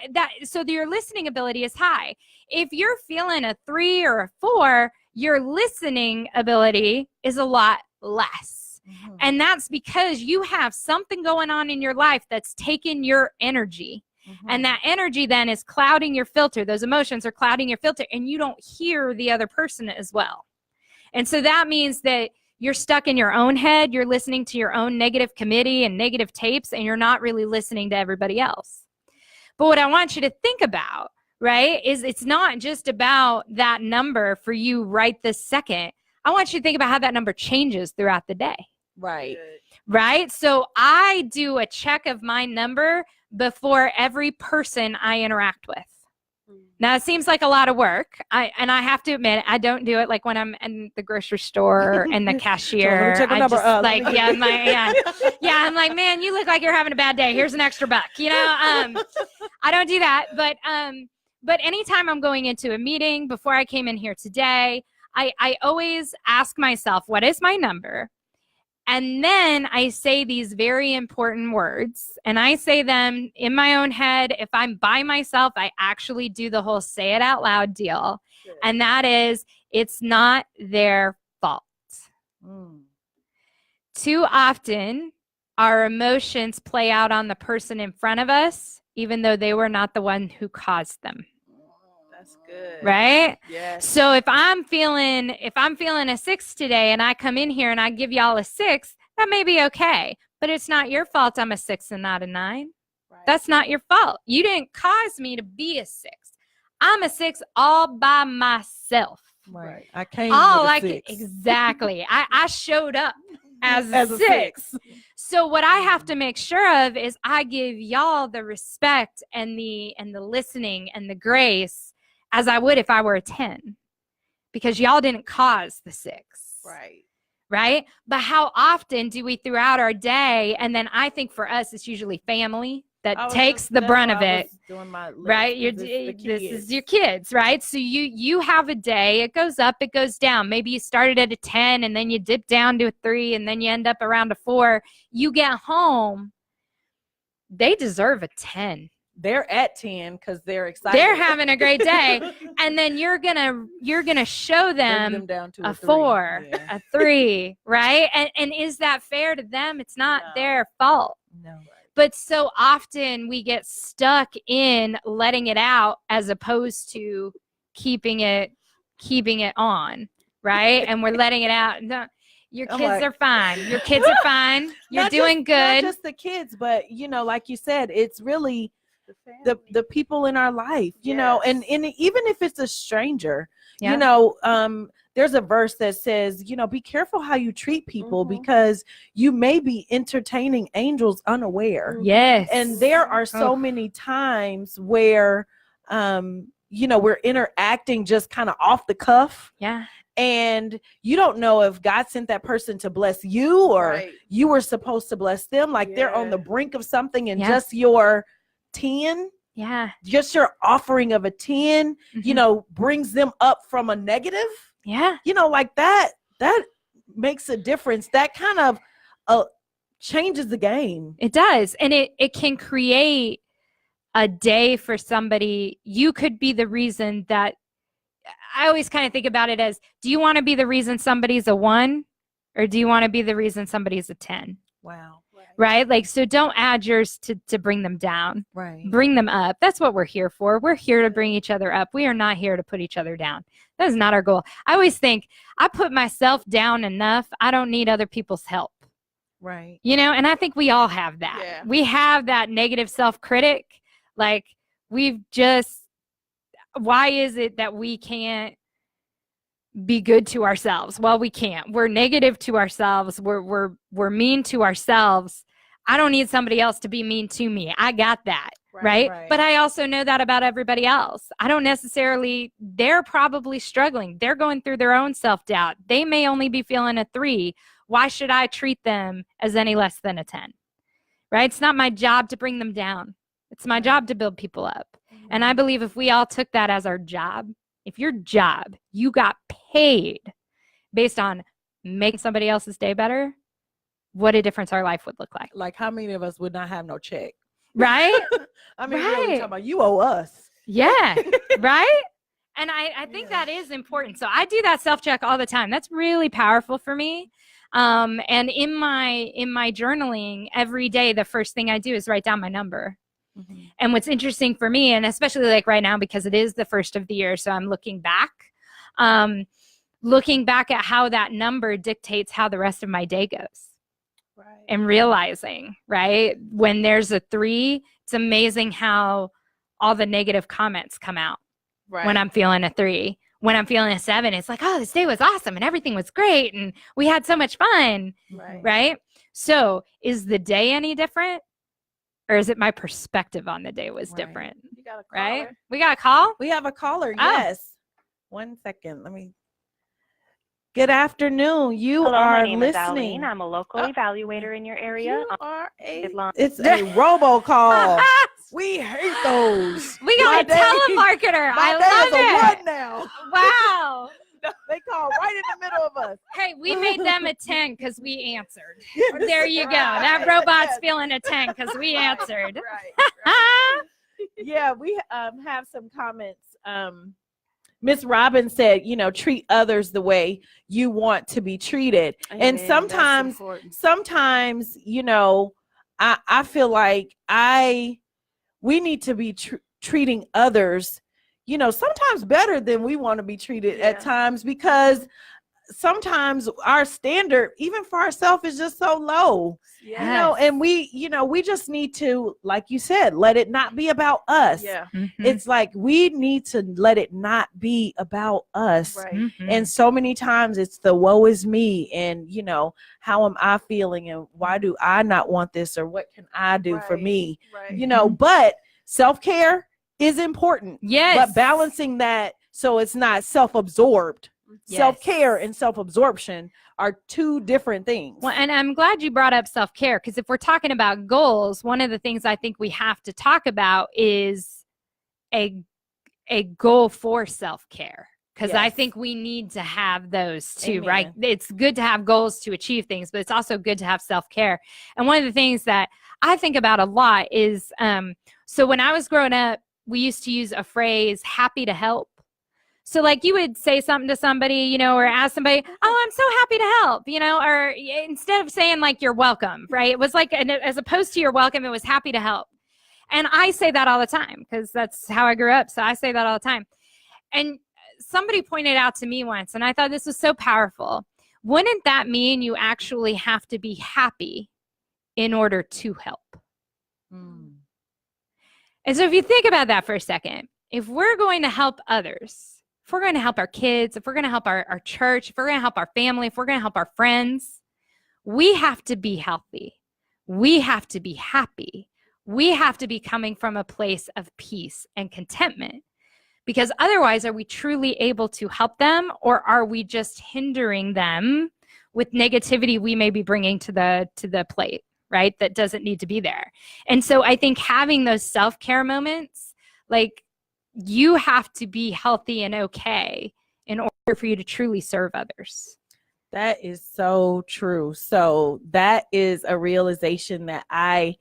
your listening ability is high. If you're feeling a 3 or a 4, your listening ability is a lot less. Mm-hmm. And that's because you have something going on in your life that's taken your energy. Mm-hmm. And that energy then is clouding your filter. Those emotions are clouding your filter and you don't hear the other person as well. And so that means that you're stuck in your own head. You're listening to your own negative committee and negative tapes, and you're not really listening to everybody else. But what I want you to think about, right, is it's not just about that number for you right this second. I want you to think about how that number changes throughout the day. Right. Right? So I do a check of my number before every person I interact with. Now, it seems like a lot of work. I have to admit, I don't do it like when I'm in the grocery store and the cashier. So I'm like, man, you look like you're having a bad day. Here's an extra buck. I don't do that. But anytime I'm going into a meeting, before I came in here today, I always ask myself, what is my number? And then I say these very important words, and I say them in my own head. If I'm by myself, I actually do the whole say it out loud deal. Good. And that is, it's not their fault. Too often, our emotions play out on the person in front of us, even though they were not the one who caused them. That's good. Right? Yes. So if I'm feeling a 6 today and I come in here and I give y'all a 6, that may be okay. But it's not your fault I'm a 6 and not a 9. Right. That's not your fault. You didn't cause me to be a 6. I'm a 6 all by myself. Right. I came all with a 6. Exactly. I showed up as a 6. So what I have to make sure of is I give y'all the respect and the listening and the grace as I would if I were a 10, because y'all didn't cause the 6. Right? But how often do we throughout our day, and then I think for us, it's usually family that takes the brunt of it, right? This is your kids, right? So you have a day, it goes up, it goes down. Maybe you started at a 10 and then you dip down to a 3 and then you end up around a 4. You get home, they deserve a 10. They're at 10 because they're excited. They're having a great day. And then you're gonna show them down to a 4, a 3, right? And is that fair to them? It's not their fault. No. But so often we get stuck in letting it out as opposed to keeping it on, right? And we're letting it out. No, your kids are fine. Your kids are fine. You're doing good. Not just the kids, but like you said, it's really the people in our life, you know, and even if it's a stranger, there's a verse that says, be careful how you treat people because you may be entertaining angels unaware. Yes. And there are so many times where, we're interacting just kind of off the cuff. Yeah. And you don't know if God sent that person to bless you or you were supposed to bless them. Like they're on the brink of something and just your 10, just your offering of a 10, brings them up from a negative. Yeah. Like that makes a difference. That kind of changes the game. It does. And it can create a day for somebody, you could be the reason that I always kind of think about it as, do you want to be the reason somebody's a 1 or do you want to be the reason somebody's a 10? Wow. Right? Like, so don't add yours to bring them down. Right. Bring them up. That's what we're here for. We're here to bring each other up. We are not here to put each other down. That is not our goal. I always think I put myself down enough. I don't need other people's help. Right. You know, and I think we all have that. Yeah. We have that negative self-critic. Like, why is it that we can't be good to ourselves? Well, we can't. We're negative to ourselves. We're mean to ourselves. I don't need somebody else to be mean to me. I got that. Right? But I also know that about everybody else. I don't necessarily, they're probably struggling. They're going through their own self-doubt. They may only be feeling a 3. Why should I treat them as any less than a 10? Right? It's not my job to bring them down. It's my job to build people up. And I believe if we all took that as our job, if your job, you got paid based on making somebody else's day better, what a difference our life would look like. Like, how many of us would not have no check? Right? I mean, really talking about, you owe us. Yeah. Right? And I think that is important. So I do that self-check all the time. That's really powerful for me. And in my journaling every day, the first thing I do is write down my number. Mm-hmm. And what's interesting for me, and especially like right now, because it is the first of the year, so I'm looking back at how that number dictates how the rest of my day goes. Right. And realizing, right, when there's a 3, it's amazing how all the negative comments come out. Right. When I'm feeling a 3. When I'm feeling a 7, it's like, oh, this day was awesome and everything was great and we had so much fun. Right? So is the day any different? Or is it my perspective on the day was different? You got a caller. Right? We got a call? We have a caller, yes. 1 second. Good afternoon. You Hello, are my name listening. Is Aline. I'm a local evaluator in your area. It's a robocall. We hate those. We got a telemarketer. I love it. 1 now. Wow. They call right in the middle of us. Hey, we made them a 10 because we answered. There you go. That robot's feeling a 10 because we answered. Right. Yeah, we have some comments. Miss Robin said, treat others the way you want to be treated. Amen. And sometimes, I feel like we need to be treating others, sometimes better than we want to be treated at times, because sometimes our standard, even for ourselves, is just so low. Yes. And we just need to, like you said, let it not be about us. Yeah. Mm-hmm. It's like we need to let it not be about us. Right. Mm-hmm. And so many times it's the woe is me, and how am I feeling, and why do I not want this, or what can I do for me? Right. But self-care is important. Yes. But balancing that so it's not self-absorbed. Yes. Self-care and self-absorption are 2 different things. Well, and I'm glad you brought up self-care, because if we're talking about goals, one of the things I think we have to talk about is a goal for self-care, because I think we need to have those too. Amen. Right? It's good to have goals to achieve things, but it's also good to have self-care. And one of the things that I think about a lot is, so when I was growing up, we used to use a phrase, happy to help. So like you would say something to somebody, or ask somebody, oh, I'm so happy to help, or instead of saying like, you're welcome, right? It was like, as opposed to you're welcome, it was happy to help. And I say that all the time because that's how I grew up. So I say that all the time. And somebody pointed out to me once, and I thought this was so powerful. Wouldn't that mean you actually have to be happy in order to help? Mm. And so if you think about that for a second, if we're going to help others, if we're going to help our kids, if we're going to help our church, if we're going to help our family, if we're going to help our friends, we have to be healthy. We have to be happy. We have to be coming from a place of peace and contentment, because otherwise, are we truly able to help them, or are we just hindering them with negativity we may be bringing to the plate, right? That doesn't need to be there. And so I think having those self-care moments, like, you have to be healthy and okay in order for you to truly serve others. That is so true. So that is a realization that I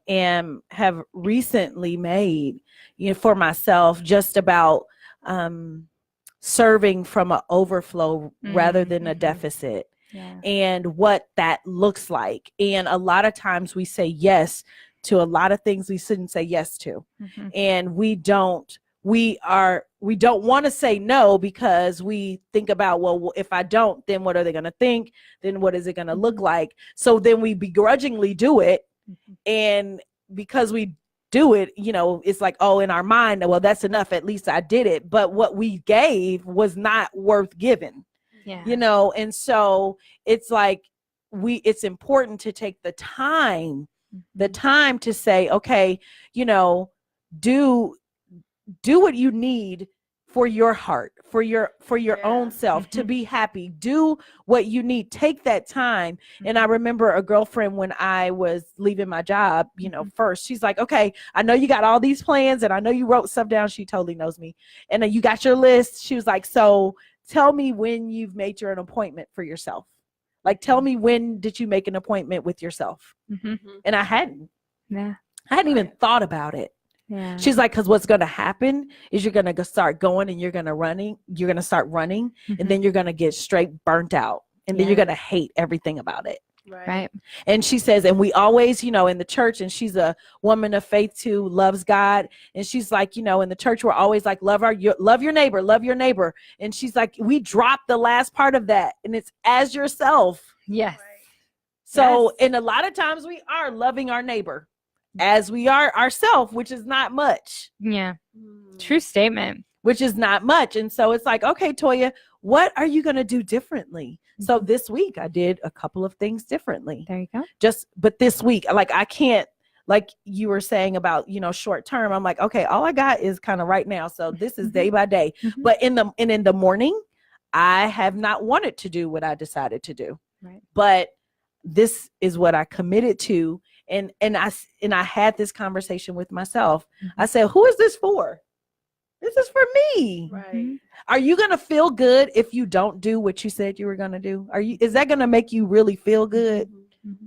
and have recently made, for myself, just about serving from an overflow rather than a deficit. Yeah. And what that looks like. And a lot of times we say yes to a lot of things we shouldn't say yes to. And we don't want to say no, because we think about, well, if I don't, then what are they going to think? Then what is it going to look like? So then we begrudgingly do it. And because we do it, it's like, oh, in our mind, well, that's enough. At least I did it. But what we gave was not worth giving. Yeah. And so it's like it's important to take the time to say, okay, do what you need for your heart, for your own self, to be happy. Do what you need. Take that time. And I remember a girlfriend, when I was leaving my job, first, she's like, okay, I know you got all these plans and I know you wrote stuff down. She totally knows me. And you got your list. She was like, so tell me when you've made an appointment for yourself. Like, tell me, when did you make an appointment with yourself? And I hadn't. Yeah. I hadn't even thought about it. Yeah. She's like, because what's going to happen is you're going to start going and you're going to start running, and then you're going to get straight burnt out. And then you're going to hate everything about it. Right. And she says, and we always, in the church, and she's a woman of faith too, loves God. And she's like, in the church, we're always like, love your neighbor, love your neighbor. And she's like, we dropped the last part of that. And it's as yourself. Yes. So, and a lot of times we are loving our neighbor as we are ourselves, which is not much. Yeah. True statement. Which is not much. And so it's like, okay, Toya, what are you going to do differently? So this week I did a couple of things differently. There you go. But this week, like, I can't, like you were saying about, short term, I'm like, okay, all I got is kind of right now. So this is day by day. But in the morning, I have not wanted to do what I decided to do. Right. But this is what I committed to. And I had this conversation with myself. I said, who is this for? This is for me. Right. Are you going to feel good if you don't do what you said you were going to do? Is that going to make you really feel good?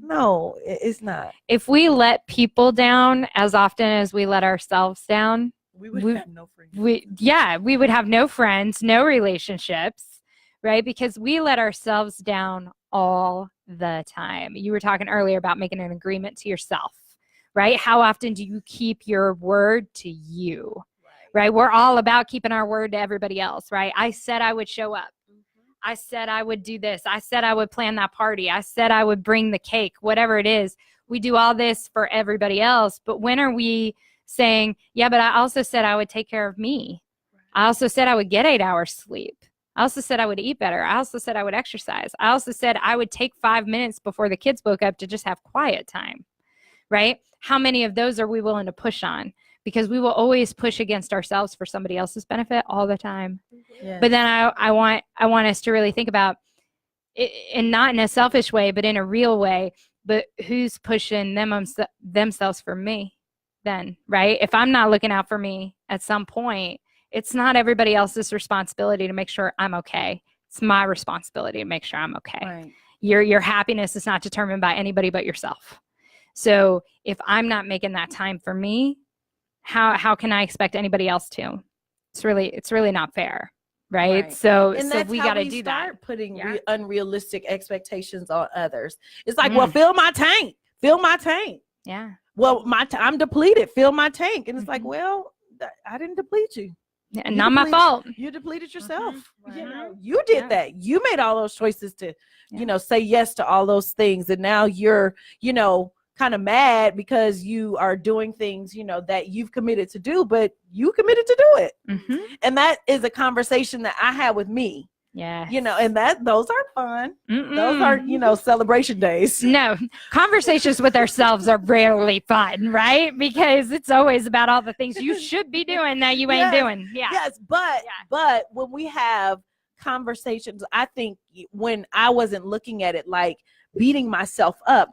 No, it's not. If we let people down as often as we let ourselves down, we would have no friends. We would have no friends, no relationships, right? Because we let ourselves down all the time. You were talking earlier about making an agreement to yourself, right? How often do you keep your word to you? Right? We're all about keeping our word to everybody else, right? I said I would show up. I said I would do this. I said I would plan that party. I said I would bring the cake, whatever it is. We do all this for everybody else. But when are we saying, yeah, but I also said I would take care of me. I also said I would get 8 hours sleep. I also said I would eat better. I also said I would exercise. I also said I would take 5 minutes before the kids woke up to just have quiet time, right? How many of those are we willing to push on? Because we will always push against ourselves for somebody else's benefit all the time. Yeah. But then I want us to really think about it, and not in a selfish way, but in a real way. But who's pushing themselves for me then, right? If I'm not looking out for me at some point, it's not everybody else's responsibility to make sure I'm okay. It's my responsibility to make sure I'm okay. Right. Your happiness is not determined by anybody but yourself. So if I'm not making that time for me, how can I expect anybody else to? It's really not fair, right? So we got to do that. Start putting unrealistic expectations on others. It's like, well, fill my tank. Yeah. Well, I'm depleted. Fill my tank. And it's like, well, I didn't deplete you. And not my fault. You depleted yourself. You did that. You made all those choices to, say yes to all those things. And now you're, kind of mad because you are doing things, that you've committed to do, but you committed to do it. And that is a conversation that I had with me. Yeah. And those are fun. Those are, celebration days. No, conversations with ourselves are rarely fun, right? Because it's always about all the things you should be doing that you ain't doing. Yeah. Yes. But when we have conversations, I think when I wasn't looking at it like beating myself up,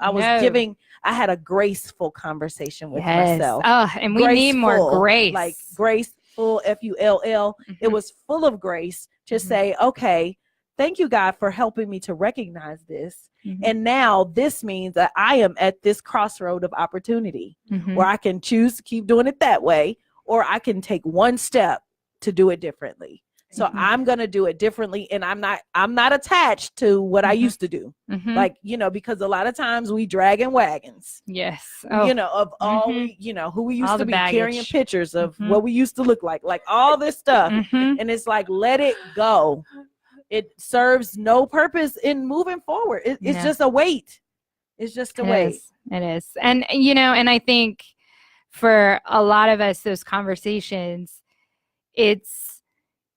I had a graceful conversation with myself. Oh, and we need more grace. Like graceful, Full. It was full of grace to say, okay, thank you, God, for helping me to recognize this. Mhm. And now this means that I am at this crossroad of opportunity Mhm. where I can choose to keep doing it that way, or I can take one step to do it differently. So Mhm. I'm going to do it differently. And I'm not attached to what I Mhm. used to do. Mhm. Like, because a lot of times we dragging wagons, Yes. Oh. of all Mhm. we, who we used All to the be carrying baggage. pictures of Mhm. what we used to look like all this stuff. Mhm. And it's like, let it go. It serves no purpose in moving forward. It's Yeah. just a weight. It's just a weight. It is. And, and I think for a lot of us, those conversations, it's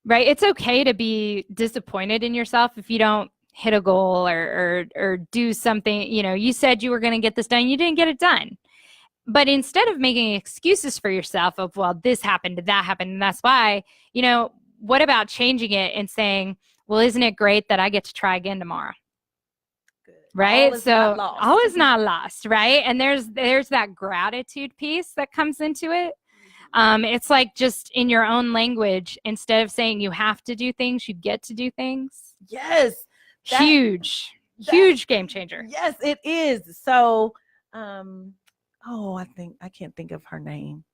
right. It's okay to be disappointed in yourself if you don't hit a goal or do something. You said you were going to get this done. You didn't get it done. But instead of making excuses for yourself of, well, this happened, that happened, and that's why, what about changing it and saying, well, isn't it great that I get to try again tomorrow? Good. Right? All is not lost. All is not lost, right? And there's that gratitude piece that comes into it. It's like just in your own language, instead of saying you have to do things, you get to do things. Yes. Huge game changer. Yes, it is. So, I can't think of her name.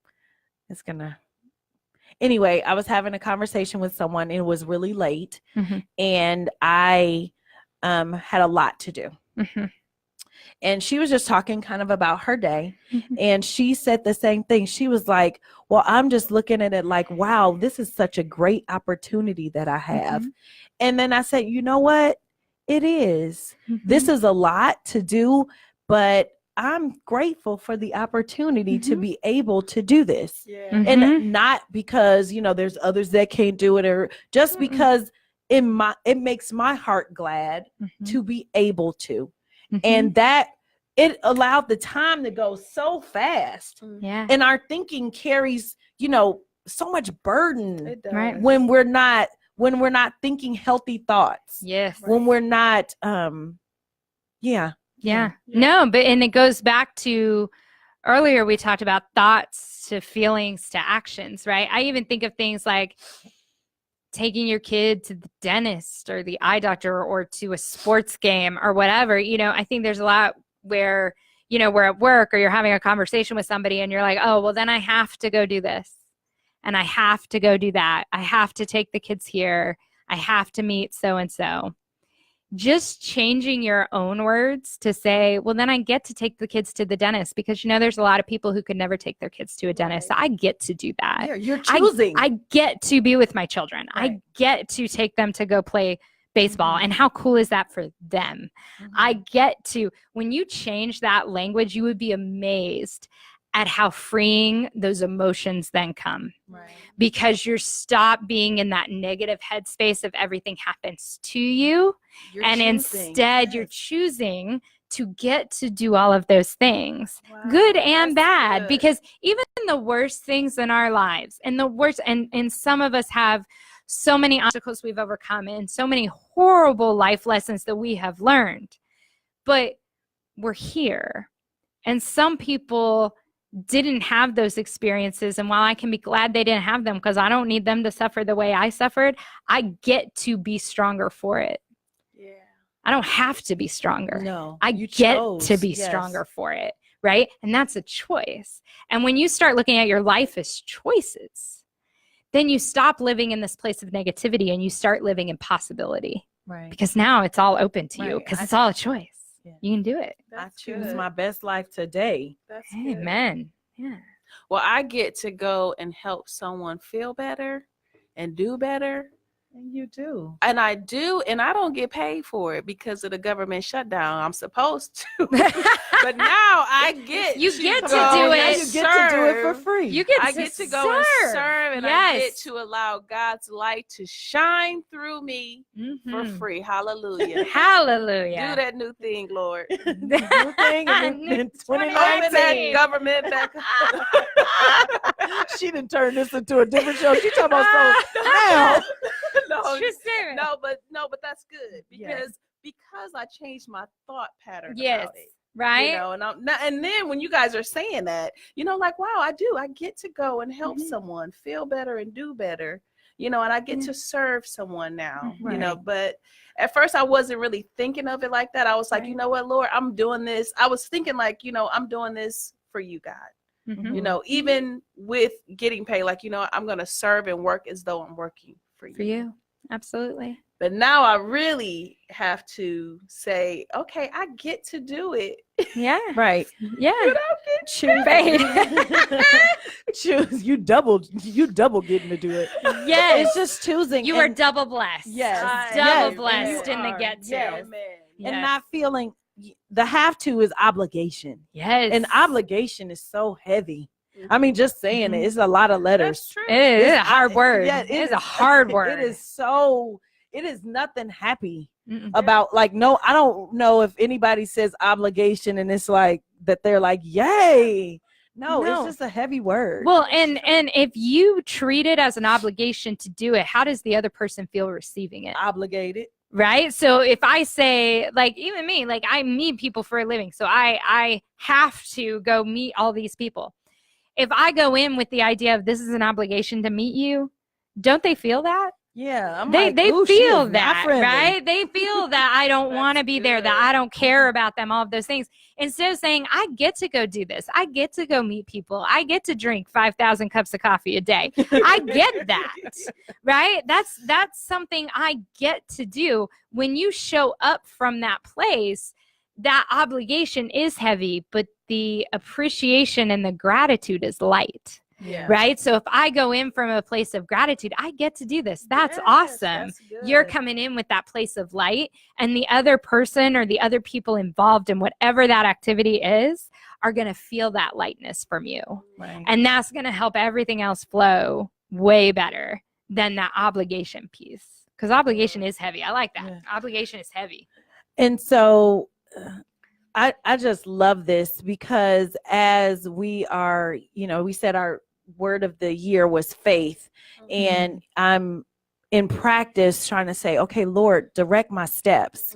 Anyway, I was having a conversation with someone. It was really late, Mhm. and I had a lot to do. Mhm. And she was just talking kind of about her day. Mhm. And she said the same thing. She was like, well, I'm just looking at it like, wow, this is such a great opportunity that I have. Mhm. And then I said, you know what? It is. This is a lot to do, but I'm grateful for the opportunity to be able to do this. Mhm. And not because, there's others that can't do it, or just because it makes my heart glad to be able to. And that it allowed the time to go so fast. Yeah. And our thinking carries, so much burden It does. Right. when we're not thinking healthy thoughts. Yes. When we're not Yeah. No, and it goes back to earlier we talked about thoughts to feelings to actions, right? I even think of things like taking your kid to the dentist or the eye doctor or to a sports game or whatever. I think there's a lot where, we're at work or you're having a conversation with somebody and you're like, oh, well, then I have to go do this and I have to go do that. I have to take the kids here. I have to meet so-and-so. Just changing your own words to say, well, then I get to take the kids to the dentist because, there's a lot of people who could never take their kids to a dentist. I get to do that. Yeah, you're choosing. I get to be with my children. Right. I get to take them to go play baseball. And how cool is that for them? I get to, when you change that language, you would be amazed at how freeing those emotions then come. Right. Because you're stop being in that negative headspace of everything happens to you. Instead you're choosing to get to do all of those things, good and bad, because even the worst things in our lives and and some of us have so many obstacles we've overcome and so many horrible life lessons that we have learned, but we're here. And some people didn't have those experiences. And while I can be glad they didn't have them because I don't need them to suffer the way I suffered, I get to be stronger for it. Yeah. I don't have to be stronger. No, I get to be stronger for it. Right. And that's a choice. And when you start looking at your life as choices, then you stop living in this place of negativity and you start living in possibility. Right. Because now it's all open to you because it's all a choice. Yeah. You can do it. I choose my best life today. That's Amen. Yeah. Well, I get to go and help someone feel better and do better. And you do. And I do, and I don't get paid for it because of the government shutdown. I'm supposed to. But now I get You to get to go do and it. You get to do it for serve. free. You get I to get to go and serve, and I Yes. get to allow God's light to shine through me for free. Hallelujah. Hallelujah. Do that new thing, Lord. New thing in 2019. Open that government back up. She done turned this into a different show. She talking about so now. No, True. no, but that's good because I changed my thought pattern Yes. about it. Right? And I'm not, and then when you guys are saying that, like, wow, I get to go and help someone feel better and do better. and I get to serve someone now, Right. but at first I wasn't really thinking of it like that. I was like, you know what, Lord, I'm doing this. I was thinking like, I'm doing this for you, God. Mhm. Even with getting paid, like, I'm going to serve and work as though I'm working for you. For you. Absolutely. But now I really have to say, okay, I get to do it. Yeah. Right. Yeah. Choose. Choose. You double getting to do it. Yes. It's just choosing. You are and- double blessed. Yes. Double Yes, blessed you in the are. get to. Yes. Amen. And not feeling the have to is obligation. Yes. And obligation is so heavy. I mean, just saying it, it's a lot of letters. That's true. It is It's- a hard word. yeah, it is a hard word. It is nothing happy Mm-mm. about like, no, I don't know if anybody says obligation and it's like that they're like, yay. No, No. it's just a heavy word. Well, and if you treat it as an obligation to do it, how does the other person feel receiving it? Obligated. Right? So if I say, like, even me, like, I meet people for a living, so I have to go meet all these people. If I go in with the idea of this is an obligation to meet you, don't they feel that? Yeah. I'm They like, ooh, she feel is not that, friendly. right? They feel that I don't want to be there, that I don't care about them, all of those things. Instead of saying, I get to go do this. I get to go meet people. I get to drink 5,000 cups of coffee a day. I get that, right? That's something I get to do. When you show up from that place, that obligation is heavy, but the appreciation and the gratitude is light. Yeah. Right. So if I go in from a place of gratitude, I get to do this. That's Yes, awesome. that's good. You're coming in with that place of light, and the other person or the other people involved in whatever that activity is are going to feel that lightness from you. Right. And that's going to help everything else flow way better than that obligation piece. Because obligation is heavy. I like that. Yeah. Obligation is heavy. And so I just love this because as we are, we said our word of the year was faith. And I'm in practice trying to say, okay, Lord, direct my steps,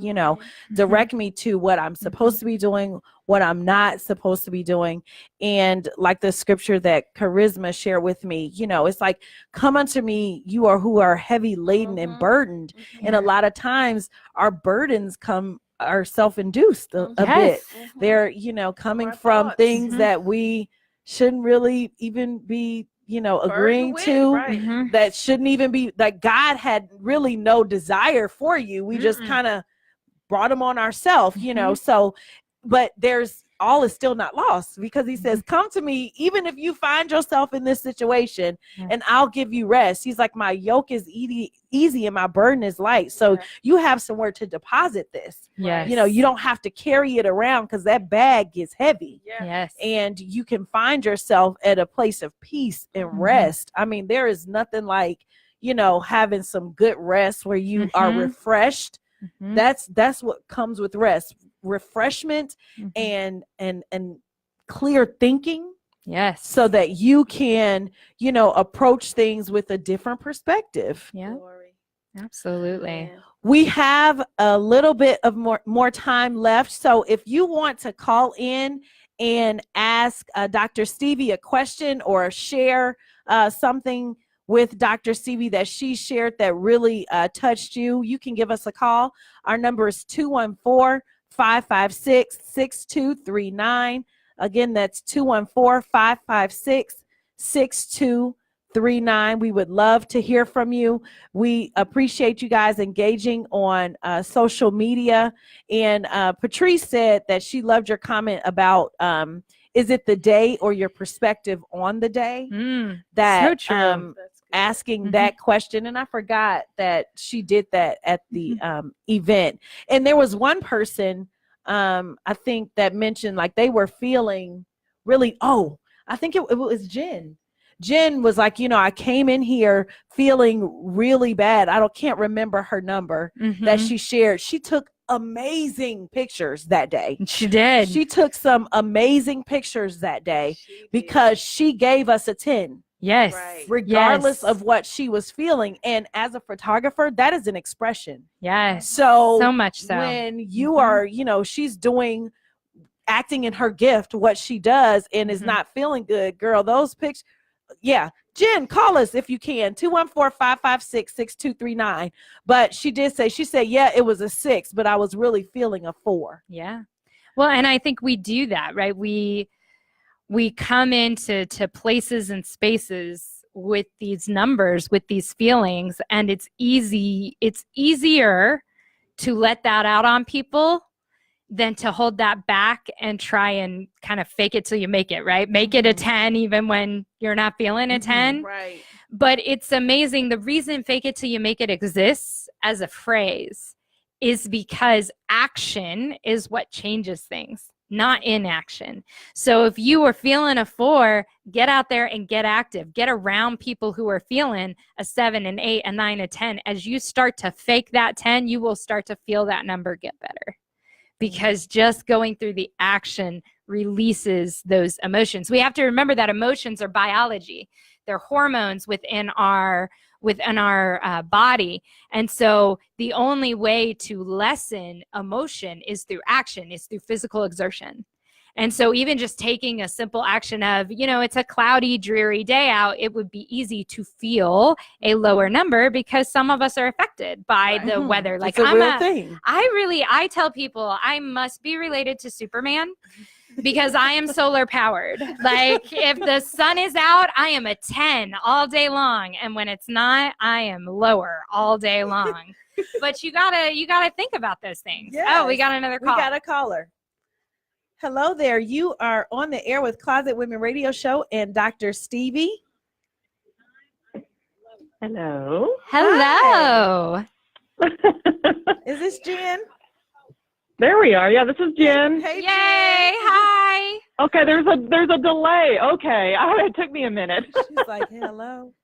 direct me to what I'm supposed to be doing, what I'm not supposed to be doing. And like the scripture that Charisma shared with me, it's like, come unto me, you are who are heavy laden and burdened. And a lot of times our burdens are self-induced a bit. They're, coming from thoughts. things that we shouldn't really even be, agreeing to, right. that shouldn't even be, like God had really no desire for you. We just kind of brought them on ourselves, so, but all is still not lost because he says, come to me, even if you find yourself in this situation and I'll give you rest. He's like, my yoke is easy and my burden is light. So you have somewhere to deposit this. Yes. You don't have to carry it around because that bag gets heavy. Yes. And you can find yourself at a place of peace and rest. I mean, there is nothing like, having some good rest where you are refreshed. That's what comes with rest, refreshment and clear thinking. Yes. So that you can, approach things with a different perspective. Yeah. Absolutely. We have a little bit of more time left. So if you want to call in and ask Dr. Stevie a question or share something with Dr. Stevie that she shared that really touched you, you can give us a call. Our number is 214-556-6239. Again, that's 214-556-6239. We would love to hear from you. We appreciate you guys engaging on social media. And Patrice said that she loved your comment about is it the day or your perspective on the day? That so true. Asking that question. And I forgot that she did that at the event. And there was one person I think that mentioned like they were feeling really, I think it was Jen. Jen was like, I came in here feeling really bad. Can't remember her number that she shared. She took amazing pictures that day. She did. She took some amazing pictures that day because she gave us a 10. Yes. Regardless of what she was feeling. And as a photographer, that is an expression. Yes. So much so. When you are, she's acting in her gift, what she does and is not feeling good, girl, those pictures, yeah, Jen, call us if you can, 214-556-6239. But she said, yeah, it was a 6, but I was really feeling a 4. Yeah. Well, and I think we do that, right? We come into places and spaces with these numbers, with these feelings, and it's easier to let that out on people than to hold that back and try and kind of fake it till you make it, right? Make it a 10 even when you're not feeling a 10. Right. But it's amazing. The reason fake it till you make it exists as a phrase is because action is what changes things, not inaction. So if you are feeling a 4, get out there and get active. Get around people who are feeling a 7, an 8, a 9, a 10. As you start to fake that 10, you will start to feel that number get better. Because just going through the action releases those emotions. We have to remember that emotions are biology. They're hormones within our body. And so the only way to lessen emotion is through action, is through physical exertion. And so even just taking a simple action of, it's a cloudy, dreary day out, it would be easy to feel a lower number because some of us are affected by the weather. Like, it's a real thing. I tell people I must be related to Superman because I am solar powered. Like, if the sun is out, I am a 10 all day long. And when it's not, I am lower all day long. But you gotta think about those things. Yes. Oh, we got another call. We got a caller. Hello there. You are on the air with Closet Women Radio Show and Dr. Stevie. Hello. Hello. Is this Jen? There we are. Yeah, this is Jen. Hey, Yay. Jen. Hi. Okay, there's a delay. Okay. It took me a minute. She's like, hello.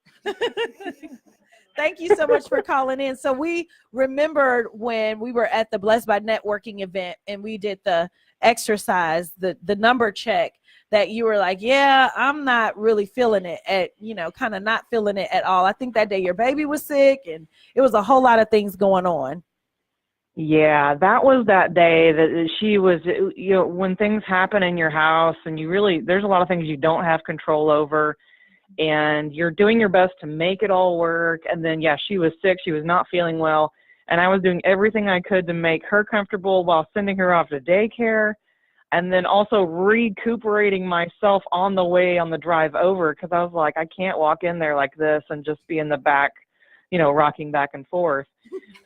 Thank you so much for calling in. So we remembered when we were at the Blessed by Networking event and we did the exercise, the number check, that you were like, yeah, I'm not really feeling it kind of not feeling it at all. I think that day your baby was sick and it was a whole lot of things going on. Yeah, that was that day that she was, when things happen in your house and there's a lot of things you don't have control over and you're doing your best to make it all work. And then, yeah, she was sick. She was not feeling well. And I was doing everything I could to make her comfortable while sending her off to daycare. And then also recuperating myself on the way on the drive over because I was like, I can't walk in there like this and just be in the back, rocking back and forth.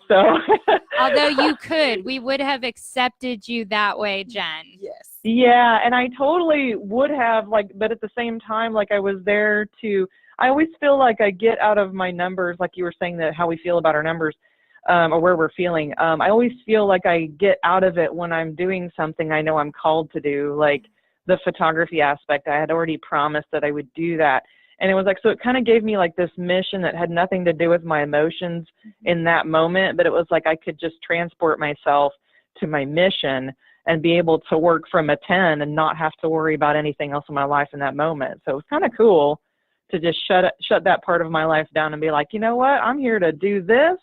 So although you could, we would have accepted you that way, Jen. Yes. Yeah, and I totally would have, but at the same time, I was there I always feel like I get out of my numbers, like you were saying that how we feel about our numbers. Or where we're feeling. I always feel like I get out of it when I'm doing something I know I'm called to do, like the photography aspect. I had already promised that I would do that. And it was so it kind of gave me this mission that had nothing to do with my emotions in that moment, but it was I could just transport myself to my mission and be able to work from a 10 and not have to worry about anything else in my life in that moment. So it was kind of cool to just shut that part of my life down and be like, you know what, I'm here to do this.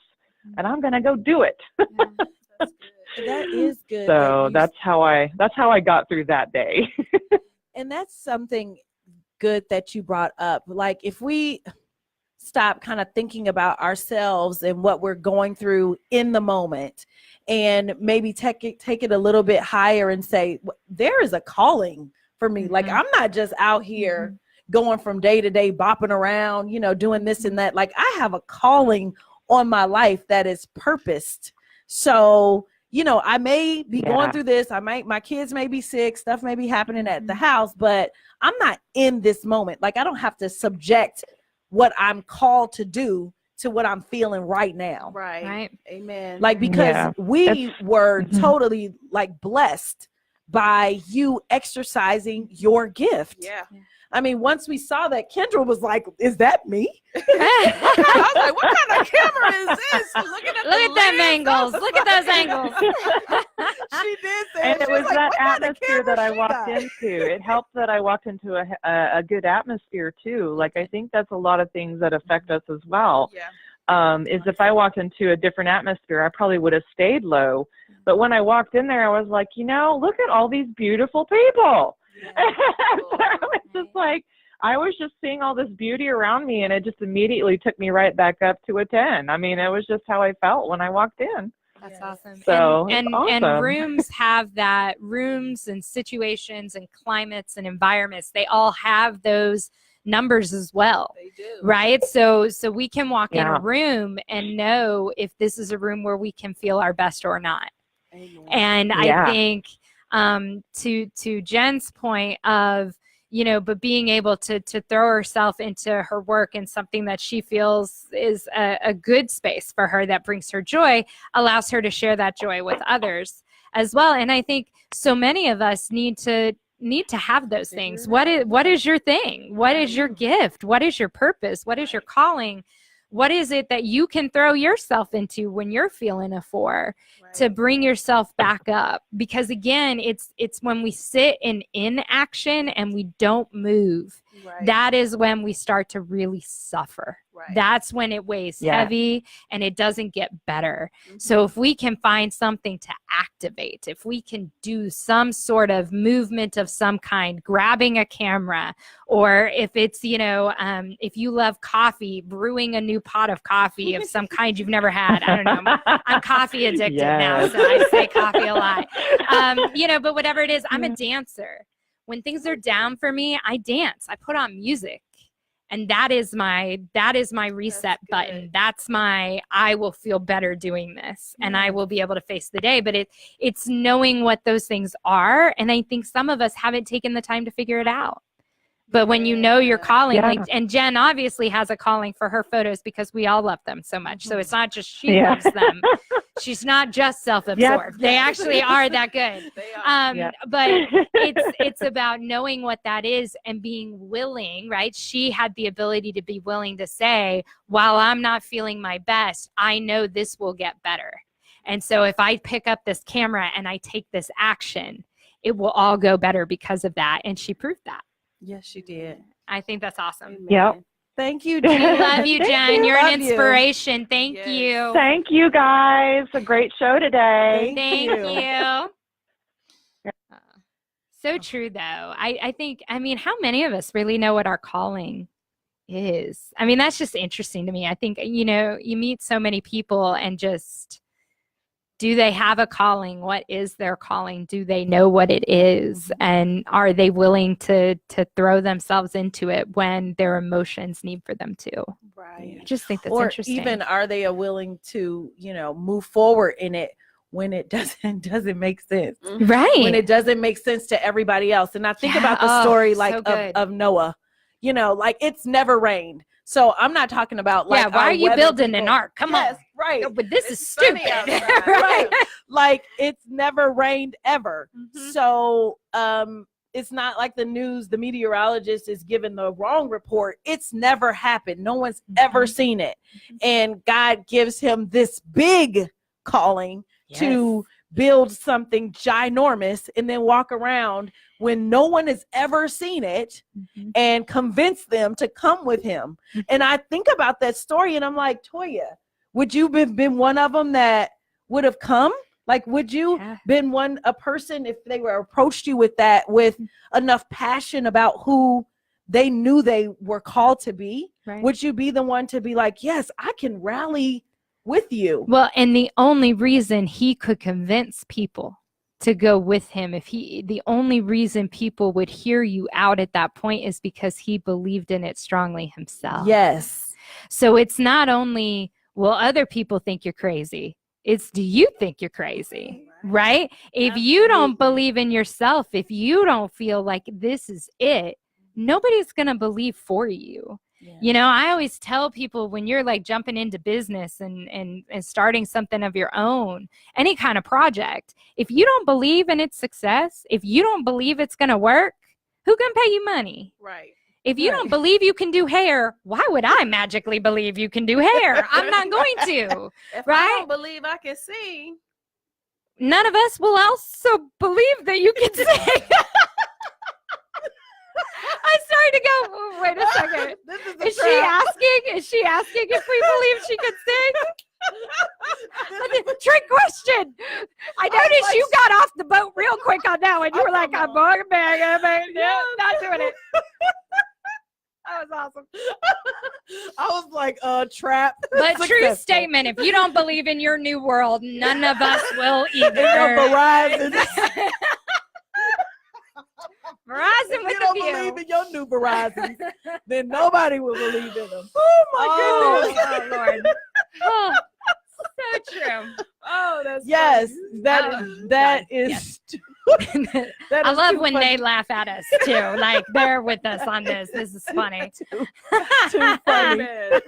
And I'm gonna go do it. Yeah, that's good. That is good. So that's how I got through that day. And that's something good that you brought up. If we stop kind of thinking about ourselves and what we're going through in the moment, and maybe take it a little bit higher and say, there is a calling for me. I'm not just out here going from day to day, bopping around, doing this and that. I have a calling on my life that is purposed. So, I may be going through this. My kids may be sick, stuff may be happening at the house, but I'm not in this moment. I don't have to subject what I'm called to do to what I'm feeling right now. Right. Amen. Because we were totally blessed by you exercising your gift. Yeah. I mean, once we saw that, Kendra was like, is that me? I was like, what kind of camera is this? Look at them angles. Look at those angles. She did say And it was that atmosphere that I walked into. It helped that I walked into a good atmosphere, too. I think that's a lot of things that affect us as well. Yeah. Is if I walked into a different atmosphere, I probably would have stayed low. But when I walked in there, I was like, look at all these beautiful people. So it's just I was just seeing all this beauty around me, and it just immediately took me right back up to a 10. I mean, it was just how I felt when I walked in. That's awesome. So and awesome. rooms have that. Rooms and situations and climates and environments, they all have those numbers as well. They do. Right? So we can walk in Yeah. a room and know if this is a room where we can feel our best or not. Amen. And Yeah. I think to Jen's point of, but being able to throw herself into her work and something that she feels is a good space for her that brings her joy, allows her to share that joy with others as well. And I think so many of us need to have those things. What is your thing? What is your gift? What is your purpose? What is your calling? What is it that you can throw yourself into when you're feeling a 4 to bring yourself back up? Because again, it's when we sit in inaction and we don't move, that is when we start to really suffer. That's when it weighs heavy and it doesn't get better. So if we can find something to activate, if we can do some sort of movement of some kind, grabbing a camera, or if it's, if you love coffee, brewing a new pot of coffee of some kind you've never had. I don't know. I'm coffee addicted now, so I say coffee a lot. But whatever it is, I'm a dancer. When things are down for me, I dance. I put on music. And that is my reset button. That's my, I will feel better doing this and I will be able to face the day. But it's knowing what those things are. And I think some of us haven't taken the time to figure it out. But when you know your calling, and Jen obviously has a calling for her photos because we all love them so much. So it's not just she loves them. She's not just self-absorbed. They actually are that good. But it's about knowing what that is and being willing, right? She had the ability to be willing to say, while I'm not feeling my best, I know this will get better. And so if I pick up this camera and I take this action, it will all go better because of that. And she proved that. Yes, she did. I think that's awesome. Yep. Thank you, Jen. We love you, Jen. You're an Love you. inspiration. Thank you. Thank you, guys. A great show today. Thank you. So true, though. I think, how many of us really know what our calling is? That's just interesting to me. I think, you meet so many people and just, do they have a calling? What is their calling? Do they know what it is? And are they willing to throw themselves into it when their emotions need for them to? Right. I just think that's or interesting. Even are they willing to, move forward in it when it doesn't make sense? Right. When it doesn't make sense to everybody else. And I think about the story of Noah, it's never rained. So I'm not talking about why are you building an ark? Come on. Right. No, but this is stupid. Right. Like it's never rained ever. So it's not like the meteorologist is giving the wrong report. It's never happened. No one's ever seen it. And God gives him this big calling to build something ginormous and then walk around when no one has ever seen it and convince them to come with him. And I think about that story and I'm like, Toya, would you have been one of them that would have come? Like, would you been a person if they were approached you with that, with enough passion about who they knew they were called to be? Right. Would you be the one to be like, yes, I can rally with you? Well, and the only reason he could convince people to go with him, the only reason people would hear you out at that point is because he believed in it strongly himself. Yes. So it's not only, well, other people think you're crazy. It's, do you think you're crazy? Right? If you don't believe in yourself, if you don't feel like this is it, nobody's going to believe for you. Yeah. I always tell people when you're like jumping into business and starting something of your own, any kind of project, if you don't believe in its success, if you don't believe it's going to work, who can pay you money? Right. If you don't believe you can do hair, why would I magically believe you can do hair? I'm not going to. If I don't believe I can sing, none of us will also believe that you can sing. I started to go, wait a second. Is she asking if we believe she can sing? Trick question. I noticed you got off the boat real quick on that one. You were like, I'm going back. No, not doing it. awesome. I was like, trap. But true Successful. statement. If you don't believe in your new world, none of us will either. Verizon. Verizon If with you don't a view. believe in your new Verizon, then nobody will believe in them. Oh, Lord. Oh, so true. Oh, that's Yes, funny. that is. That I is love too when funny. they laugh at us too. Like they're with us on this. This is funny. Too funny. Man.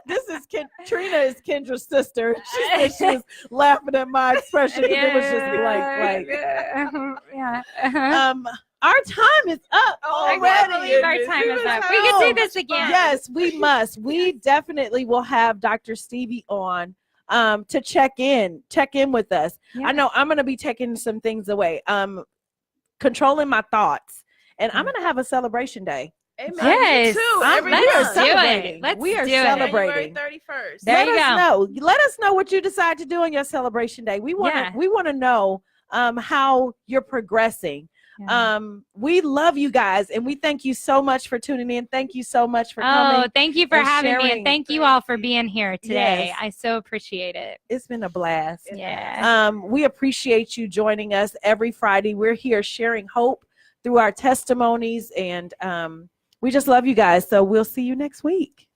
This is Trina is Kendra's sister. She said she was laughing at my expression because it was just blank. Yeah. Our time is up I already. can't believe our time is up. We can do this again. Yes, we must. We definitely will have Dr. Stevie on to check in with us. Yeah. I know I'm going to be taking some things away. Controlling my thoughts. And I'm going to have a celebration day. Amen. Yes. Too. Let's do celebrating. it. Let's We are do it. celebrating. January 31st. There you go. Let us know what you decide to do on your celebration day. We want to know how you're progressing. Yeah. We love you guys and we thank you so much for tuning in. Thank you so much for coming. Oh, thank you for and having me, sharing. and thank you all for being here today. Yes. I so appreciate it. It's been a blast. Yeah. We appreciate you joining us every Friday. We're here sharing hope through our testimonies, and we just love you guys. So we'll see you next week.